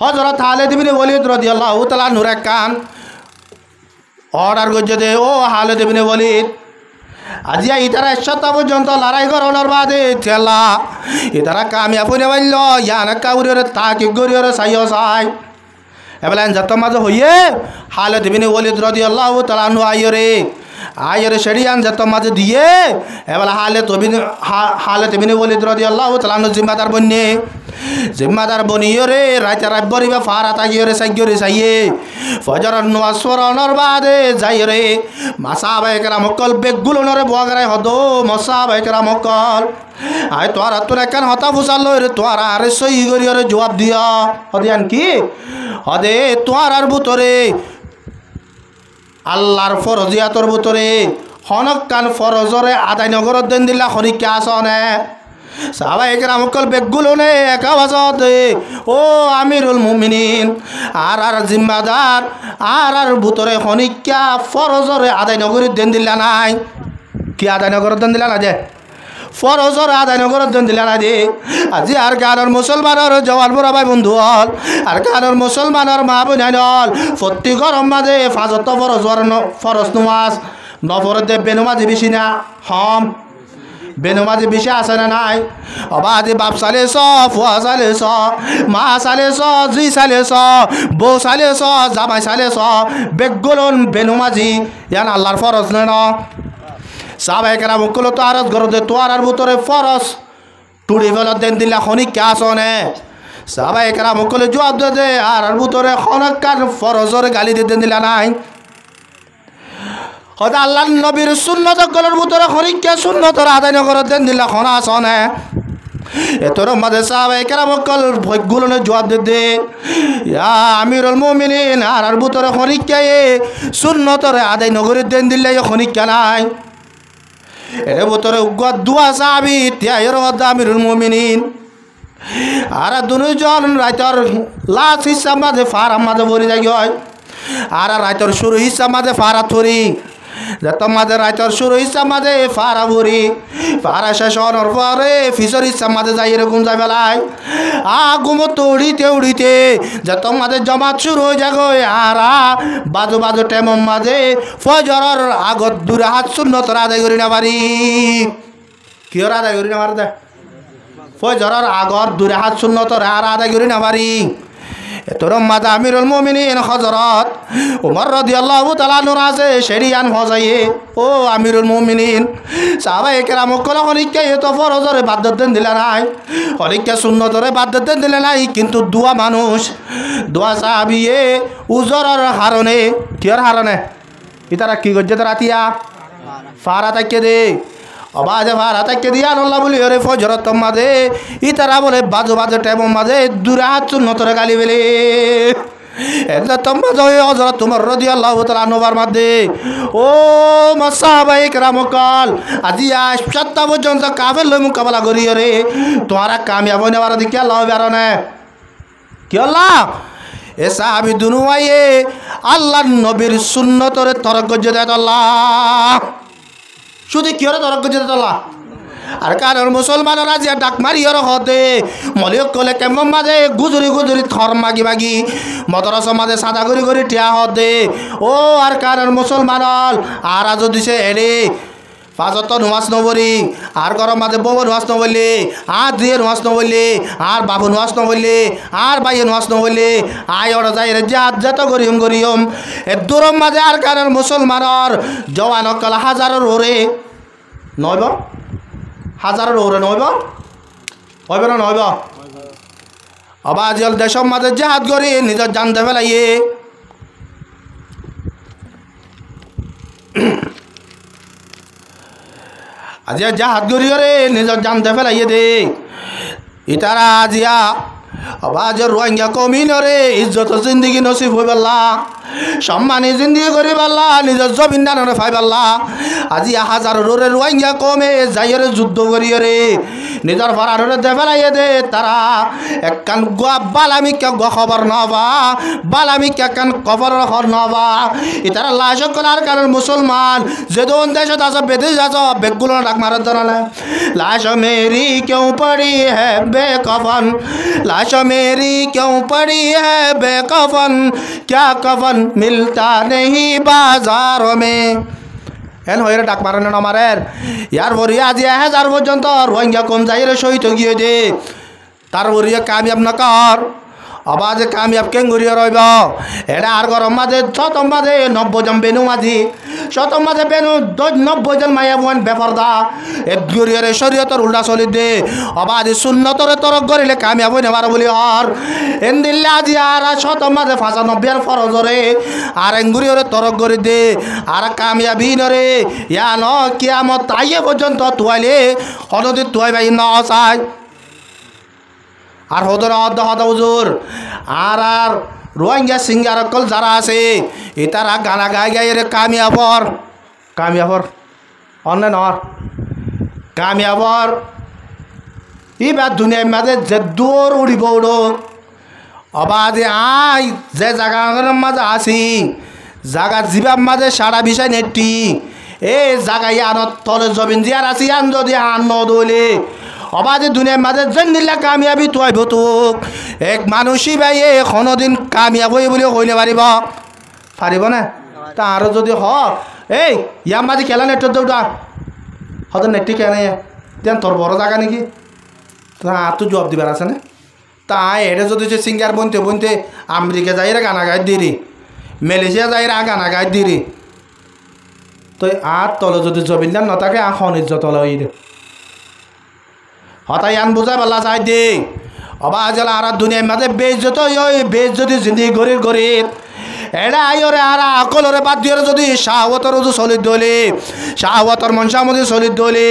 হযরত খালিদ বিন ওয়ালিদ রাদিয়াল্লাহু তাআলা আনহু রে কান অর্ডার গজে দে ও খালিদ বিন ওয়ালিদ আজিয়া ইতারা 1 সপ্তাহ পর্যন্ত লড়াই করানোর বাদে চেলা ইতারা কামিয়াব হইনে পারল ইয়ানা কাউরিরে তাকে গরিয়রে চাইও চাই এবেলা যত মাঝে হইয়ে খালিদ বিন ওয়ালিদ রাদিয়াল্লাহু তাআলা আনহু আইরে শেড়িয়ান যত মাঝে দিয়ে এবেলা খালিদ বিন ওয়ালিদ রাদিয়াল্লাহু তাআলা আনহু জিম্মাদার বনিয়ে রে রাতে রাত বরিবা ফারা তাগিয়ে রে সাইগরে চাইয়ে ফজরের নামাজ পড়ানোর বাদে যাই রে মাসাহাবায়ে কেরাম অকল বেগুলোনরে বগারাই হদ মাসাহাবায়ে কেরাম অকল আয় তোরা তোর একখান হতা ফুসাল রে তোরা আরে সই করিয়ে রে জবাব দিয়া হদিয়ান কি হদে তোরার ভিতরে আল্লাহর ফরজিয়াতর ভিতরে হনকান ফরজরে আদায় নগরত দেন দিলা খরিকা আসনে সাহাবায়ে কেরাম অকল বেগুলোনে এক আওয়াজতে ও আমিরুল মুমিনিন আর জিম্মাদার আর ভিতরে খনিকা ফরজরে আদায় নগরত দেন দিলা নাই কি আদায় নগরত দেন দিলা না যে ফরজর আদায় নগরত দেন দিলা না যে আজি আর গানের মুসলমানের জওয়ান বড় ভাই বন্ধু হল আর গানের মুসলমানের মা বোন হল প্রতি গরম মাঝে ফাজত ফরজ নমাজ নফরতে বেনমাজি বেশি না হম বেনমাজি বেশি আছে না নাই অবাদি বাপ সালে স ফুয়া সালে স মা সালে স জি সালে স বউ সালে স জামাই সালে স বেগুলন বেনমাজি ইয়ান আল্লাহর ফরজ না সাহাবায়ে কেরাম মুকল তো আরজ গরদে তোয়ার ভিতরে ফরজ টুড়ি ফেলত দেন দিলা খনি কে আসনে সাহাবায়ে কেরাম মুকল জবাব দে আর ভিতরে খনকার ফরজরে গালি দেন দিলা নাই হয়তো আল্লাহ নবীর সুন্নত গলের ভিতরে খরিকা সুন্নতর আদায় নগরত দেন দিলা খনা আসনে এতর মাঝে সাহাবায়ে কেরাম মুকল ভয়গুলোনে জবাব দে ইয়া আমিরুল মুমিনিন আর ভিতরে খরিকায়ে সুন্নতর আদায় নগরত দেন দিলা খনিকা নাই এর ভিতরে উগ্র দুয়া সাহাবী তিয়ায়ের আমিরুল মুমিনিন আর দুজন রাইতর লাস্ট হিসাব মাঝে ফারা মাঝে ভরি যাই হয় আর রাইতর শুরু হিসাব মাঝে ফারা থরি যত মাঝে রাইতর শুরু হিসাব মাঝে ফারা ভরি ফারা শেষ হওয়ার পরে ফিসর হিসাব মাঝে যাই এরকম যাই বেলায় ঘুমোতে উড়িতে যত মাঝে জমাত শুরু হয়ে যাবে আর বাজু টেমম মাঝে ফজরের আগত দূরে হাত সুন্নতর আদায় করি না পারি কিয়র আদায় করি না পারি দে ফজরের আগত দূরে হাত সুন্নতর আর আদায় করি না পারি তোর মাঝে আমিরুল মুমিনিন হযরত ওমর রাদিয়াল্লাহু তাআলা নূর আছে শরিয়ান হজায়ে ও আমিরুল মুমিনিন সাহাবায়ে কেরাম কল হলিকে তো ফরজরে বাদ দিলে নাই হলিকে সুন্নতরে বাদ দিলে নাই কিন্তু দুয়া মানুষ দুয়া সাহাবিয়ে উজরের হারনে কির হারনে ইতারা কি গজ্জে রাতিয়া ফারা তাকে দে আবাজে ফারা তাকে দিয়া আল্লাহ বলি ওরে ফজরত মাঝে ইতারা বলে বাজু বাজু টাইম মাঝে দূরে হাত সুন্নতরে গালি বেলে এটা তোমরা যাই হযরত ওমর রাদিয়াল্লাহু তাআলা আনহুর মধ্যে ও সাহাবায়ে কেরাম কল আজি ৭ পর্যন্ত কাফের লই মোকাবেলা করি রে তোরা কামিয়াব নেওয়ার দিকে আল্লাহ বেরনে কি আল্লাহ এ সাহাবী দুনুয়ায়ে আল্লাহর নবীর সুন্নতরে তরক গজ্জে দেয় আল্লাহ শুধু কি হরে তরক গজ্জে দেয় আল্লাহ আর কারণ মুসলমানরা যে ডাক মারিয়র হতে মলিক কলে কেমন মাঝে গুজুরি গুজুরি থর মাগি মাগি মদরস মাঝে সাদা করি করি টিয়া হতে ও আর কারণ মুসলমান আর আজ দিছে এরে পাঁচত নুয়াজ নবরি আর গরম মাঝে বউ নুয়াজ নবললে আর দিয়ে নুয়াজ নবললে আর বাবু নুয়াজ নবললে আর বাইয়ে নুয়াজ নবললে আয় ওরা যাই রে জাত যত গরিয়ম এ দূরম মাঝে আর কারণ মুসলমানর জওয়ান অকল হাজারের ওরে নয়ব হাজারের ওরে নয়ব হইব না নয়ব আবার জল দেশম মাঝে জাহাজ করি নিজের জানতে ফেলাইয়ে আজিয়া জাহাজ গরিয়রে নিজের জানতে ফেলাইয়ে দে ইতারা আজিয়া আবাজ রোহিঙ্গা কমিনরে ইজ্জত জিন্দগি নসিব হই পাল্লা সম্মানী জিন্দগি করি পাল্লা নিজের জমিন দানরে ফাই পাল্লা আজি হাজার রোরে রোহিঙ্গা কমে যাইরে যুদ্ধ করিয়রে নিজের ফারারে দে ফেলাইয়ে দে তারা একখান বালামিকা গ খবর নবা বালামিকা কান খবর নবা ইতারা লাশ করার কারণ মুসলমান যে দোন দেশত আছে বেদেশ আছে বেগুলো ডাক মারার জানালে লাশ মেরি কেউ পড়ি হে বেকফন লাশ मेरी क्यों पड़ी है बेकफन क्या कफन मिलता नहीं बाजारों में এন হইরে ডাক মারেন না মারের ইয়ার বরিয়া আজি 1000 পর্যন্ত রোহিঙ্গা কম যাইরে শহীদ গিয়ে দে তার বরিয়া কামিয়াব না কর আবাজ কামিয়াব কেন গরিয়া রইব এটা আর গরম মাঝে শতম মাঝে 90 জন বেনু মাঝি শতম মাঝে বেনু 90 জন মায়া বোন বেপরদা এক গরিয়ারে শরীয়তর উল্টা চলি দে আবাজ সুন্নতরে তরক করিলে কামিয়াব হই নেবার বলি আর এন দিল্লা আজি আর শতম মাঝে 95 এর ফরজরে আর এঙ্গুরিয়রে তরক করি দে আর কামিয়াবি নরে ইয়া ন কিয়ামত আইয়ে পর্যন্ত তুয়াইলে হনদি তুয়াই ভাই না আসাই আর হদর অর্ধ হদ হুজুর আর রোহিঙ্গা সিঙ্গার কল যারা আছে এতারা গানা গাই গাই রে কামিয়াবর অন্য নর কামিয়াবর এবার দুনিয়ার মাঝে যে দৌড় উড়িব উড়ো অবাধে আই যে জায়গার মাঝে আসি জায়গা জীবার মাঝে সারা বিষয় নেটি এই জায়গায় আনত তলে জমিন জিয়ার আসি আন যদি আন নদলে অবাধে দুনিয়ার মাঝে জেনিলা কামিয়াবি তুয়াইব তোক এক মানুষই ভাই কোনোদিন কামিয়াব হই বলে হইলে পারিব না তা আরও যদি হ এই ইয়ার মাঝে খেলা নেট দৌড়া হয়তো নেটটি কেন দেন তোর বড় জায়গা নাকি তা তো জবাব দিবার আছে না তা এটা যদি সে সিঙ্গার বনতে বনতে আমেরিকা যাই গানা গাই দিরি মালয়েশিয়া যাই গানা গাই দিরি তো আর তলে যদি জমিন দান নথাকে আর খনিজ তলে হই দে হতাই আন বুঝাই পাল্লা চাই দে অবাজ আর দুনিয়ার মাঝে বেইজ্জত বেইজ্জতি জিন্দি গরির এটা আইরে আর আকলরে বাদ দিয়ে যদি শাহওয়াতর চলি দলে শাহওয়াতর মনসামদি চলি দলে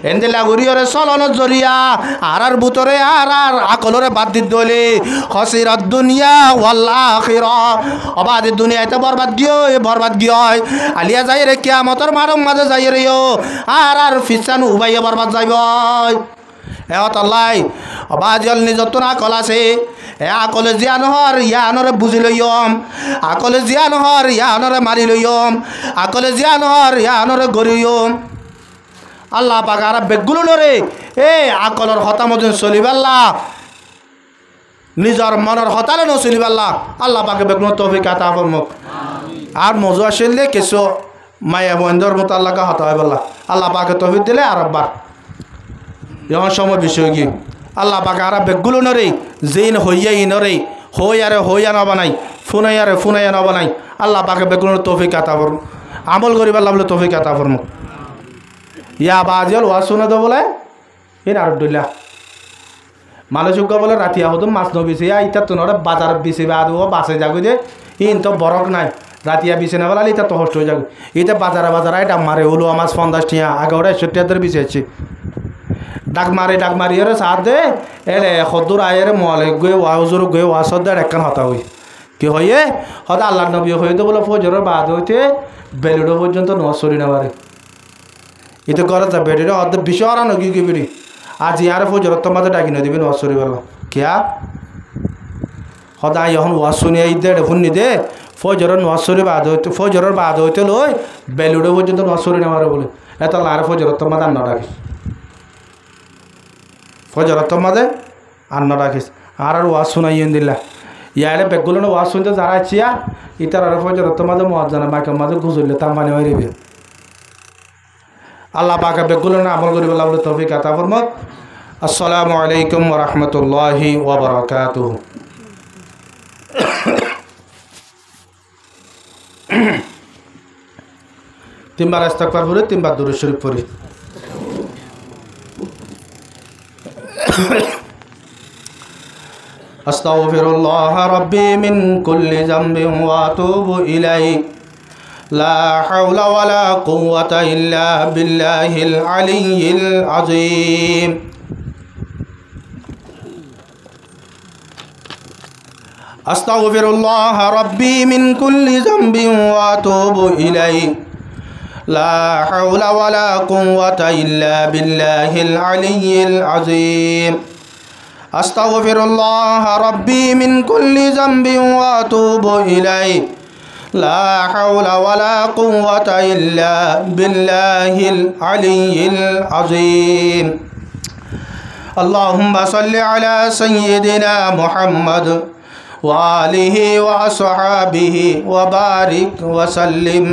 এন্দিলা গরিয়রে চলনের জরিয়া আর বুতরে আর আকলরে বাদ দি দলে খসিরাত দুনিয়া ওয়াল আখিরা অবাদ দুনিয়াতে বরবাদ গিয়ে আলিয়া যাই রে কিয়ামতর মারম মাঝে যাই রে আর ফিসানু উবাইয়া বরবাদ যাইব এলাই অবাজল নিজত না কল আছে এ আকলে জিয়া নহর ইয়া আনরে বুঝি লইম আকলে জিয়া নহর ইয়া আনরে মারি লইম আকলে জিয়া নহর ইয়া আনরে গরিয়ম আল্লাহ পাক আর বেগুলো নরে এ আকলর হতা মতন চলিবাল্লা নিজর মনের হতালে নচলিবাল্লা আল্লাহ পাকে বেগুলো তৌফিক আতা ফরমুক আর মজু আসলে কিছু মায়া বন্ধর মতো আল্লাহকে হতা হয় বললা আল্লাহ পাকে তৌফিক দিলে আর একবার সময় বিষয় কি আল্লাহ পাকে আর বেগুলো নরে জিন হইয়াই নরে হইয়া নবানাই ফুনাইয়া নবানাই আল্লাহ পাকে বেগুনের তৌফিক আতা করুন আমল করিবার লাগলে তৌফিক আতা করুন ইয়া বাজিয়াল ওয়াজ শুনে তো বলে ইন আর ডুল্লা মানুষজ্ঞ বলে রাতিয়া হতো মাছ নবিছে ইটা তো নরে বাজার বিছে বা বাসে যাগো যে ইন তো বরক নাই রাতিয়া বিছে না বলে ইটা তো হষ্ট হয়ে যাগো ইটা বাজারে এটা মারে হলো মাছ 50 টিয়া আগে ওরা 70 বিছে আছে ডাক মারি এর সাথ দে এলে খদ্দুর আয়ের মলে গয়ে ওয়াজুর গয়ে ওয়াসদার একখান হতা হই কি হইয়ে হয়তো আল্লাহ নবী হইতে বলে ফজরের বাদ হইতে বেলুড়ো পর্যন্ত নসরি না পারে এটা করা যাবে এটা অর্ধ বিষয় আর নগি কি বিড়ি আজ ইয়ার ফজর তোমাদের ডাকি না দিবেন নসরি বলো কিয়া সদায় এখন ওয়াজ শুনিয়ে দে ফোন নি দে ফজরের বাদ হইতে লই বেলুড়ো পর্যন্ত নসরি না পারে বলে এত লার ফজর তোমাদের না ডাকি ফজরত মাঝে আন্ন রাখিস আর ওয়াজ শুনাইন দিলা ইয়ারে বেগুলো ওয়াজ শুনতে যারা চিয়া ইতার আর ফজরত মাঝে মহাজ জানা বাকি মাঝে গুজরলে তার মানে হইবে আল্লাহ পাকে বেগুলো আমল করি বলা বলে তৌফিক আতা ফরমাত আসসালামু আলাইকুম ওয়া রাহমাতুল্লাহি ওয়া বারাকাতুহু তিনবার ইস্তিগফার পড়ি তিনবার দুরূদ শরীফ পড়ি আস্তাগফিরুল্লাহ রাব্বি মিন কুল্লি যামবিন ওয়া আতুবু ইলাইহি লা হাওলা ওয়ালা কুওয়াতা ইল্লা বিল্লাহিল আলিয়্যিল আযীম আস্তাগফিরুল্লাহ রাব্বি মিন কুল্লি যামবিন ওয়া আতুবু ইলাইহি لا حول ولا قوة إلا بالله العلي العظيم أستغفر الله ربي من كل ذنب وأتوب إليه لا حول ولا قوة إلا بالله العلي العظيم اللهم صل على سيدنا محمد وآله وأصحابه وبارك وسلم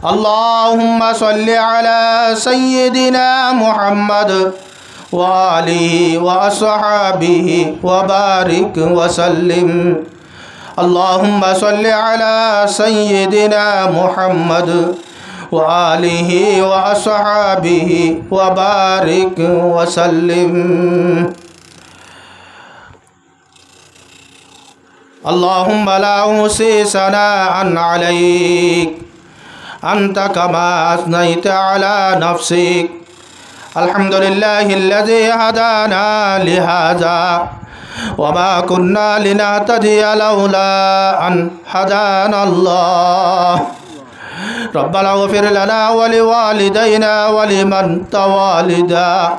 اللهم صل على سيدنا محمد وآله وأصحابه وبارك وسلم اللهم صل على سيدنا محمد وآله وأصحابه وبارك وسلم اللهم لا أحصي ثناء عليك أنت كما أثنيت على نفسك الحمد لله الذي هدانا لهذا وما كنا لنهتدي لولا أن هدانا الله ربنا اغفر لنا ولوالدينا ولمن توالدا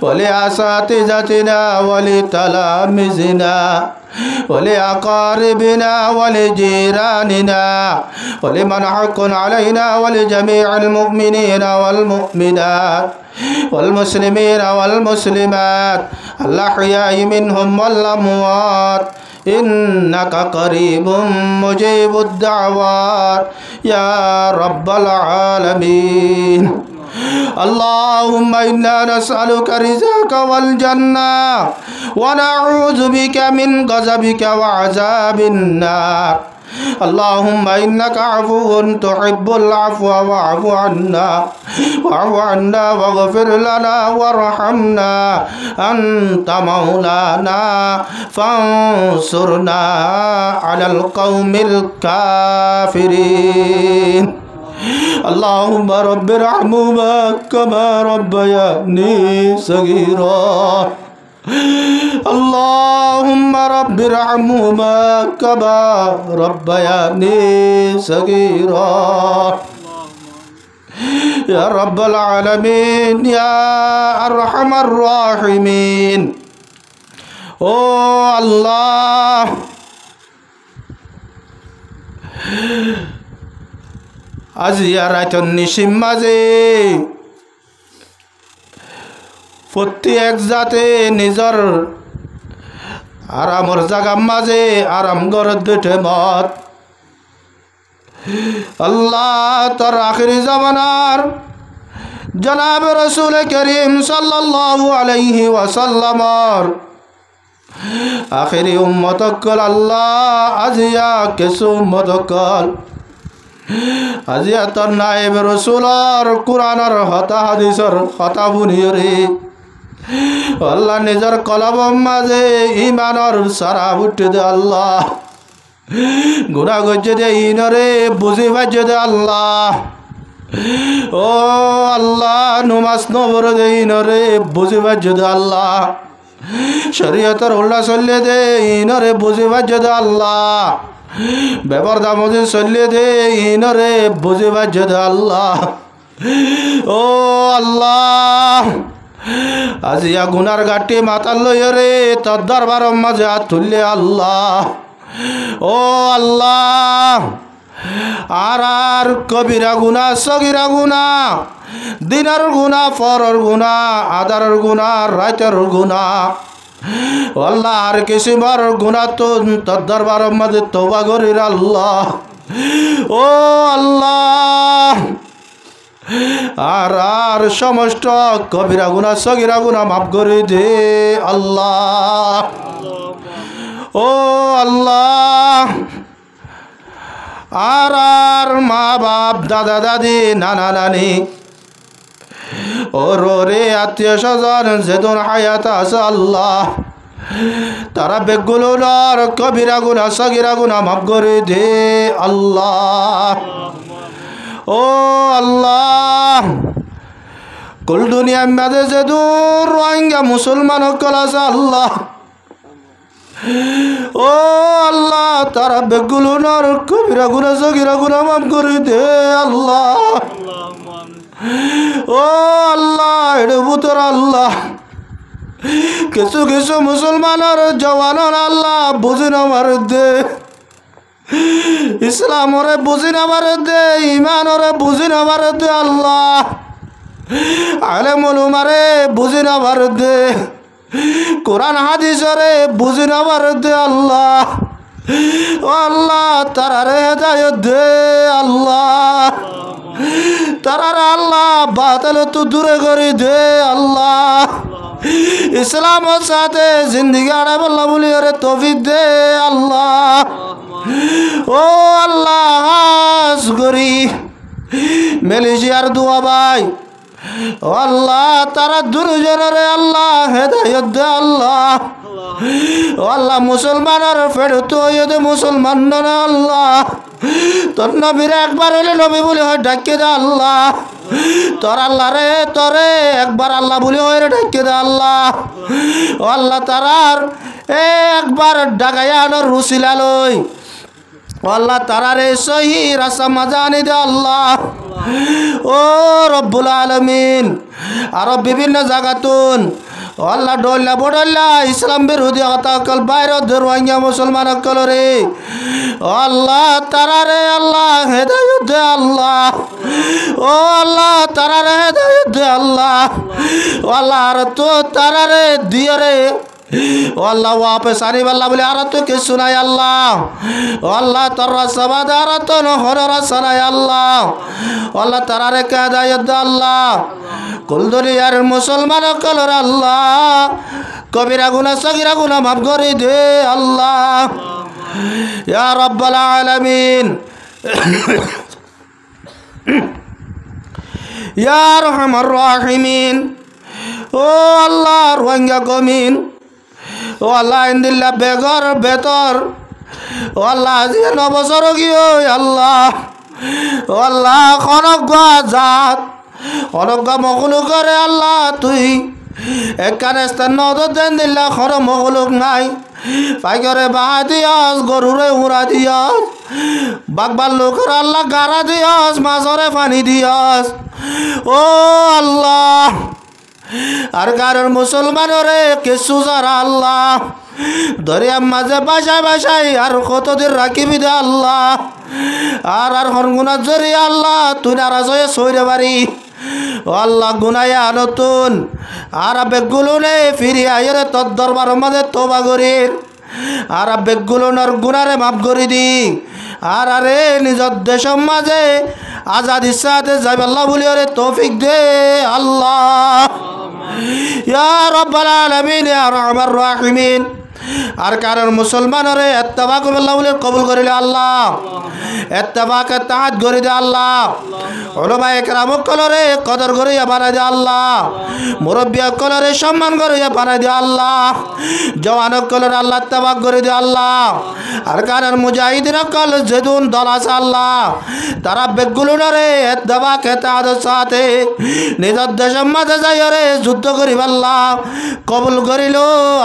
ولأساتذتنا ولتلامذنا ولأقاربنا ولجيراننا ولمن حق علينا ولجميع المؤمنين والمؤمنات والمسلمين والمسلمات الأحياء منهم والأموات إنك قريب مجيب الدعوات يا رب العالمين اللهم إنا نسألك رزقك والجنة ونعوذ بك من غضبك وعذاب النار اللهم إنك عفو تحب العفو واعف عنا واغفر لنا وارحمنا أنت مولانا فانصرنا على القوم الكافرين اللهم رب ارحمهما كما ربياني صغيرا اللهم رب ارحمهما كما ربياني صغيرا يا رب العالمين يا أرحم الراحمين ও আল্লাহ আজি আর রাইতন নিশিম মাঝে প্রত্যেক জাতে নিজর আরামর জাগার মাঝে আরাম গরত দুটে মত আল্লাহ তোর আখিরি জামানার জনাব রসুল করিম সাল্লাল্লাহু আলাইহি ওয়াসাল্লামর আখেরি উম্মতকল আল্লাহ আজিয়া কিছু উম্মতকল আজিয়া তোর নায়েব রসুলর কোরআনর হতা হাদিসর হতা বুনিয়রে আল্লাহ নিজের কলব মাঝে ইমানর সারা উঠে দে আল্লাহ গুনাহ গজ্জে দে ইনরে বুঝি ভাজ্যে দে আল্লাহ ও আল্লাহ নমাজ নবর দে ইনরে বুঝি ভাজ্যে দে আল্লাহ শরীয়তের উল্লা চললে দে ইনরে বুঝি ভাজ্যে দে আল্লাহ বেপরদা মধ্যে চললে দে ইনরে বুঝি ভাজ্যে দে আল্লাহ ও আল্লাহ আজিয়া গুনার গাটি মাতাল লইরে তোর দরবার মাঝে হাত তুললে আল্লাহ ও আল্লাহ আর কবিরা গুনা সগিরা গুনা দিনার গুনা ফরর গুনা আদারের গুনা রাতের গুনা আল্লাহ আর কিসিমার গুনা তো তোর দরবার মাঝে তওবা করির আল্লাহ ও আল্লাহ আর সমস্ত কবিরা গুনা সগিরা গুনা মাফ করে দে আল্লাহ ও আল্লাহ আর মা বাপ দাদা দাদি নানা নানি ওর রে আত্মীয় স্বজন যেদিন হায়াত আছে আল্লাহ তারা বেগুলোর কবিরা গুনা সগিরা গুনা মাফ করে দে আল্লাহ ও আল্লাহ কুল দুনিয়া মাঝে যে দূর রোহিঙ্গা মুসলমান সকল আছে আল্লাহ ও আল্লাহ তারা বেগুলোর কবিরা গুনা সগিরা গুনা মাফ করে দে আল্লাহ ও আল্লাহ এটা বুতর আল্লাহ কিছু কিছু মুসলমানের জওয়ানের আল্লাহ বুঝি নামার দে ইসলামরে বুঝি নামার দে ইমানরে বুঝি নামার দে আল্লাহ আলেমুল উমারে বুঝি নামার দে কোরআন হাদিসরে বুঝি নামার দে আল্লাহ ও আল্লাহ তারারে হেদায়েত দে আল্লাহ তারারে আল্লাহ বাতিল তো দূরে করে দে আল্লাহ ইসলামের সাথে জিন্দিগি আড়াই বল্লা বলি ওরে তৌফিক দে আল্লাহ ও আল্লাহ হাস করি মালয়েশিয়ার দুয়া ভাই ও আল্লাহ তারা দুজনের আল্লাহ হেদায়েত দে আল্লাহ ও আল্লাহ মুসলমানের ফেরত হয়ে দে মুসলমান না আল্লাহ তোর নবীর একবার হলে নবী বলে হয় ডাকে দে আল্লাহ তোর আল্লাহ রে তোরে একবার আল্লাহ বলে হয় রে ডাকে দে আল্লাহ ও আল্লাহ তারার একবার ডাকাইয়া আনোর রুসিলা লই ও আল্লাহ তারারে সহি রাস্তা মাজা আনি দে আল্লাহ ও রব্বুল আলামিন আরো বিভিন্ন জায়গাতুন ও আল্লাহ ডল্লা বডল্লা ইসলাম বিরোধী হতাকল বাইরে রোহিঙ্গা মুসলমান সকল রে ও আল্লাহ তারারে আল্লাহ হেদায়েত দে আল্লাহ ও আল্লাহ তারারে হেদায়েত দে আল্লাহ ও আল্লাহ আর তো তারারে দিয়ে রে ও আল্লাহ ওয়াপস আনিব আল্লাহ বলে আর তো কিছু নাই আল্লাহ ও আল্লাহ তোর রাস্তাবাদ আর তো নহর রাস্তা নাই আল্লাহ ও আল্লাহ তারারে হেদায়েত দে আল্লাহ কুল দুনিয়ার মুসলমান সকলের আল্লাহ কবিরা গুনাহ সগীরা গুনাহ মাফ করে দে আল্লাহ ইয়া রাব্বাল আলামিন ইয়া আরহামার রাহিমিন ও আল্লাহ রোহিঙ্গা গমিন ও আল্লাহ ইন্দিল্লা বেগর বেতর ও আল্লাহ আজি 9 বছর গিয়ে আল্লাহ ও আল্লাহ খনগা জাত খনগা মখলুক করে আল্লাহ তুই একখানে স্থান নদর দেন দিল্লা খর মখলুক নাই পাইকরে বাহা দিয়াস গরুরে উড়া দিয়াস বাগবার লোকের আল্লাহ গাড়া দিয়াস মাছরে পানি দিয়াস ও আল্লাহ আর কারণ মুসলমানরে কিছু যারা আল্লাহ দরিয়ার মাঝে বাসায় বাসায় আর কতদিন রাখিবি দে আল্লাহ আর হরগুনার জরিয়া আল্লাহ তুই নারাজ হয়ে সইরে বাড়ি ও আল্লাহ গুনাইয়া নতুন আর বেগুলো নে ফিরি আইরে তোর দরবার মাঝে তোবা করির আর বেগুলোর গুনারে মাফ করি দি আর আরে নিজের দেশের মাঝে আজাদ ইচ্ছাতে যাইব আল্লাহ বলি ওরে তৌফিক দে আল্লাহ। ইয়া রাব্বাল আলামিন ইয়া আরহামার রাহিমিন আর কারণ মুসলমানের ইত্তেবা কবিল্লাহ বলে কবুল করিলে আল্লাহ ইত্তেবাকে তাআত করে দে আল্লাহ উলামা ইকরাম কলরে কদর করিয়া বানাই দে আল্লাহ মুরব্বী কলরে সম্মান করিয়া বানাই দে আল্লাহ জওয়ান কলরে আল্লাহ ইত্তেবা করে দে আল্লাহ আর কারণ মুজাহিদিন কল যেদুন দল আছে আল্লাহ তারা বেগুলোরে ইত্তেবাকে তাআত সাথে নিজের দেশের মাঝে যাইরে যুদ্ধ করিব আল্লাহ কবুল করিল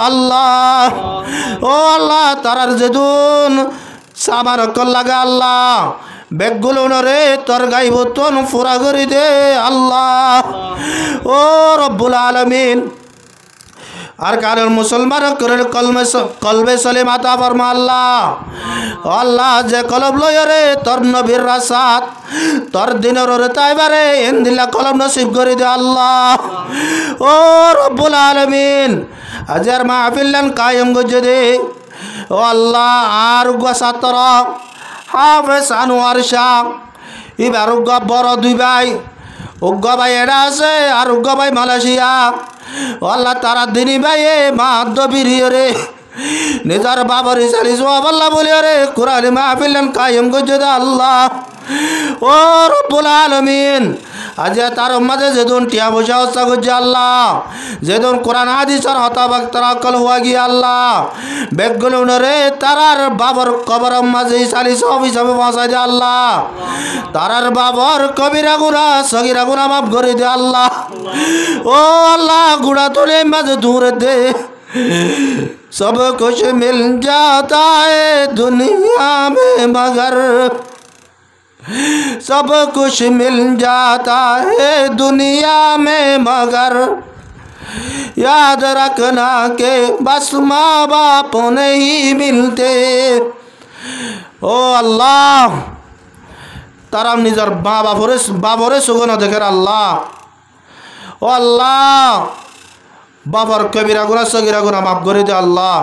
আল্লাহ ও আল্লাহ তারার যেদুন সাবার কল্লাগা আল্লাহ বেগগুলো রে তোর গাইব তন ফুরা করি দে আল্লাহ ও রব্বুল আলামিন আর কারণ মুসলমান করে কলবে সলিম আতা ফরমা আল্লাহ আল্লাহ যে কলব লয়রে তোর নবীর রাসাত তোর দিনের ওরে তাইবারে ইন্দিল্লা কলম নসিব করে দে আল্লাহ ও রব্বুল আলামিন আজার মাহফিলান কায়েম গজে দে ও আল্লাহ আর ছাত্র হাফেজ আনোয়ার শাহ এবার বড় দুই ভাই উগ্র ভাই এরা আছে আর উগ্র ভাই মালয়েশিয়া ও আল্লাহ তারা দিনী ভাইয়ে মাধবীর রে নিজের বাবার চালিস আল্লাহ বলি রে কুরআন মাহফিলান কায়েম গজে দে আল্লাহ ও রব্বুল আলামিন আজ তার মাঝে যেদিন টিয়া বসা হস্তা করছে আল্লাহ যেদিন কোরআন হাদিসের হতাবাক তারা কল হওয়া গিয়ে আল্লাহ বেগগুলো রে তারার বাবার কবর মাঝে চালিস হিসাবে পৌঁছাই দে আল্লাহ তারার বাবার কবিরা গুণা সগিরা গুণা মাফ করে দে আল্লাহ ও আল্লাহ গুড়া তোলে মাঝে দূরে দে सब कुछ मिल जाता है दुनिया में मगर सब कुछ मिल जाता है दुनिया में मगर याद रखना के बस माँ बाप नहीं मिलते ओ अल्लाह तारा निजर बाबरे सुगन देखेर अल्लाह ओ अल्लाह बाबर कबीरा गुना सगीरा गुना माफ करे दे अल्लाह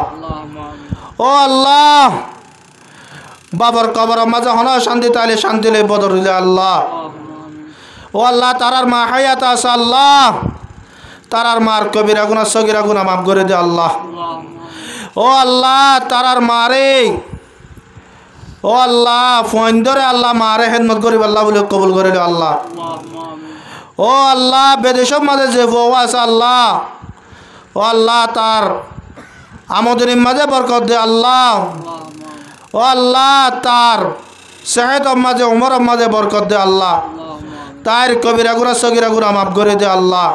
ओ अल्लाह बाबर कबर मजा होना शांति ताले शांति ले बदर दे अल्लाह ओ अल्लाह तारार मा हयात आस अल्लाह तारार मार कबीरा गुना सगीरा गुना माफ करे दे अल्लाह ओ अल्लाह तारार मारे ओ अल्लाह फोंदरे अल्लाह मारे खिदमत करिब अल्लाह बोले कबूल करे दे अल्लाह ओ अल्लाह बेदेशर माঝে যে বউ আছে আল্লাহ ও আল্লাহ তার আমদের মাঝে বরকত দে আল্লাহ ও আল্লাহ তার সেহত মাঝে উমর মাঝে বরকত দে আল্লাহ তার কবিরা গুনাহ সগীরা গুনাহ মাফ করে দে আল্লাহ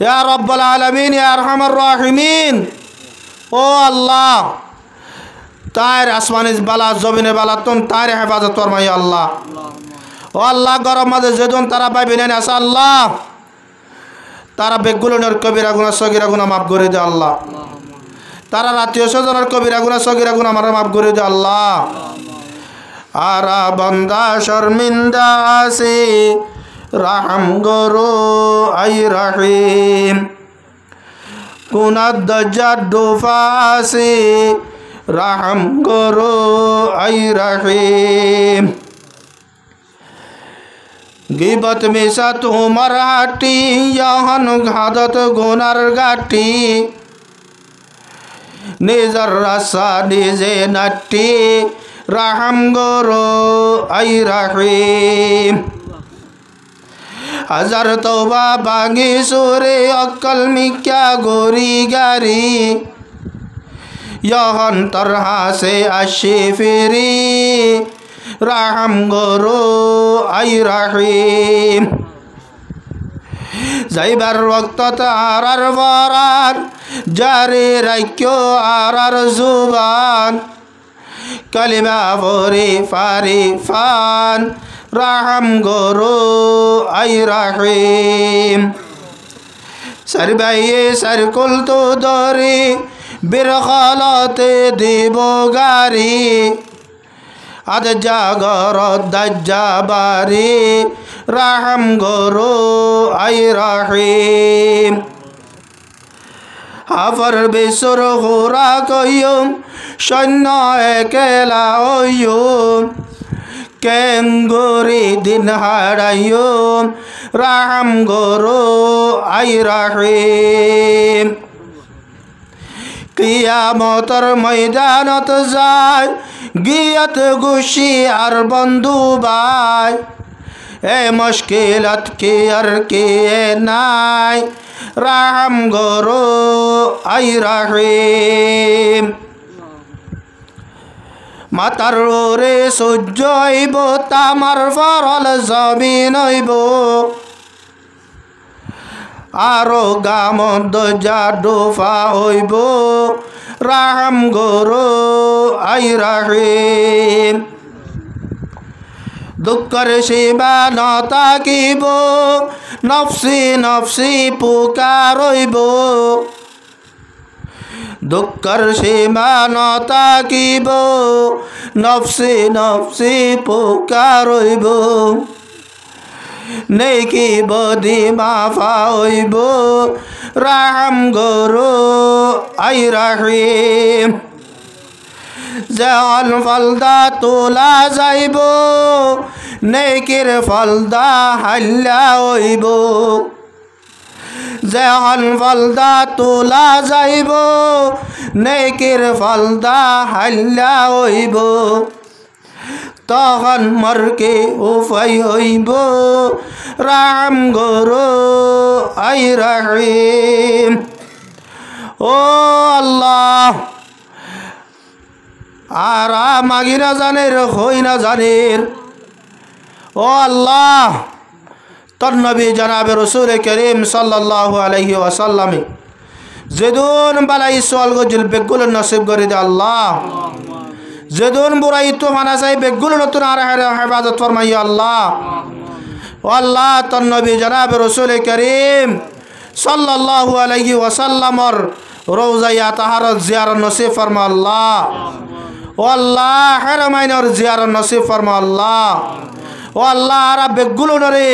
ইয়া রাব্বাল আলামিন ইয়া আরহামার রাহিমিন ও আল্লাহ তার আসমানে বালা জমিনে বালা তুম তার হেফাজত ফরমাই আল্লাহ ও আল্লাহ গরম মাঝে যেদিন তারা পাইবে না আছে আল্লাহ तारा बेगुलोर कबीरा गुना सगीरा गुना माफ करे दे अल्लाह तारा आत्मीय स्वजनर कबीरा गुना सगीरा गुना माफ करे दे अल्लाह आरा बंदा शर्मिंदा से रहम करो आई रहीम गुनाह दज्जादुफा से रहम करो आई रहीम गिबत मिसा तुम्हार हाटी यहन घादत गुनार गाटी निजर रसा निजे नट्टी रहम गरो आई रहीम हजार तौबा बांगी सुरे अक्कल में क्या गोरी गारी यहन तरहा से आशी फिरी रहम गरो आई रहीम जाइबार वक्त आरार बरान जारी राख्यो आरार जुबान कलिमा भरी फारी फान रहम गरो आई रहीम सरबाइये सरकुल तो दरी बिरखालते दिबो गारी आद जागर दज्जाबारी रहम गरो आई रहीम हाफर बिसुर हुरा कयुम सैन्य एकेला ओयुम কেঙ্গুরি দিন হারাইও রাহাম গরো আই রাহিম কিয়ামতর ময়দানত যায় গিয়ত গুশি আর বন্ধু বাই এ মুশকিলত কি আর কে নাই রাহাম গরো আই রাহিম মাতার ওরে সূর্য হইব তামার ফরল জমিন হইব আরো গামদ জাডুফা হইব রাহাম গরো আই রাহিম দুঃখের সীমা ন থাকিব নফসি নফসি পুকার হইব দুঃখের সীমা ন থাকিব নফসি নফসি পুকার হইব নেকি বদি মাফা হইব রাহাম গরো আই রাহিম জল ফলদা তোলা যাইব নেকির ফলদা হাল্লা হইব জল ফলদা তোলা যাইব নেকির ফলদা হাল্লা হইব তখন মরকে উপায় হইব রাম গরো আই রাহিম ও আল্লাহ আর মাগি না জানের হই না জানের ও আল্লাহ তোর নবী জনাবে রসুল করিম সাল্লাল্লাহু আলাইহি ওয়াসাল্লামে যেদিন বালাই সোয়াল গজিল বেগুল নসিব করে দে আল্লাহ যেদিন বুড়াই তো মানা চাই বেগুল নতুন আর হেফাজত ফরমাই আল্লাহ ও আল্লাহ তোর নবী জনাবে রসুল করিম সাল্লাল্লাহু আলাইহি ওয়াসাল্লামর রওজায়া তাহারত জিয়ারত নসিব ফরমা আল্লাহ ও আল্লাহ হেরমাইনর জিয়ারত নসিব ফরমা আল্লাহ ও আল্লাহ আর বেগুল নরে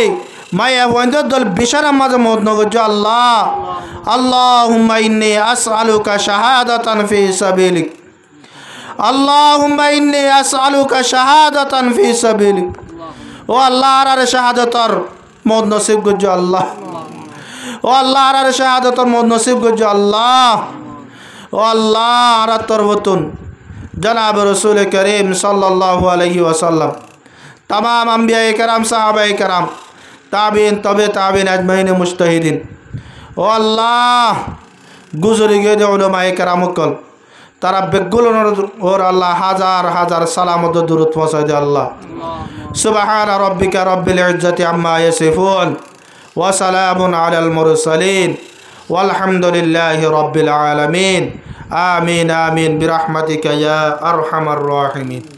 মায়া ওয়াইন্দ দল বিশারা মাঝে মত নগজ আল্লাহ আল্লাহুম্মা ইন্নী আসআলুকা শাহাদাতান ফি সাবিলিক আল্লাহুম্মা ইন্নী আসআলুকা শাহাদাতান ফি সাবিলিক ও আল্লাহ আর শাহাদাতর মত নসিব গজ আল্লাহ ও আল্লাহ আর শাহাদাতর মত নসিব গজ আল্লাহ ও আল্লাহ আর তরবতুন জনাব রসুল করিম সাল্লাল্লাহু আলাইহি ওয়াসাল্লাম तमाम अम्बिया कराम साहबा कराम ताबीन तबे ताबीन अजमईन मुजतहिदीन ओ अल्लाह गुजरी गए उलमाए कराम कल तारा बेगुल और अल्लाह हजार हजार सलामत दुरूद पहुँचा दे अल्लाह सुबहान रब्बिका रब्बिल इज्जति अम्मा यसिफून व सलामुन अलल मुरसलीन वल्हम्दुलिल्लाहि रब्बिल आलमीन आमीन आमीन बिरहमतिका या अरहमर राहिमीन।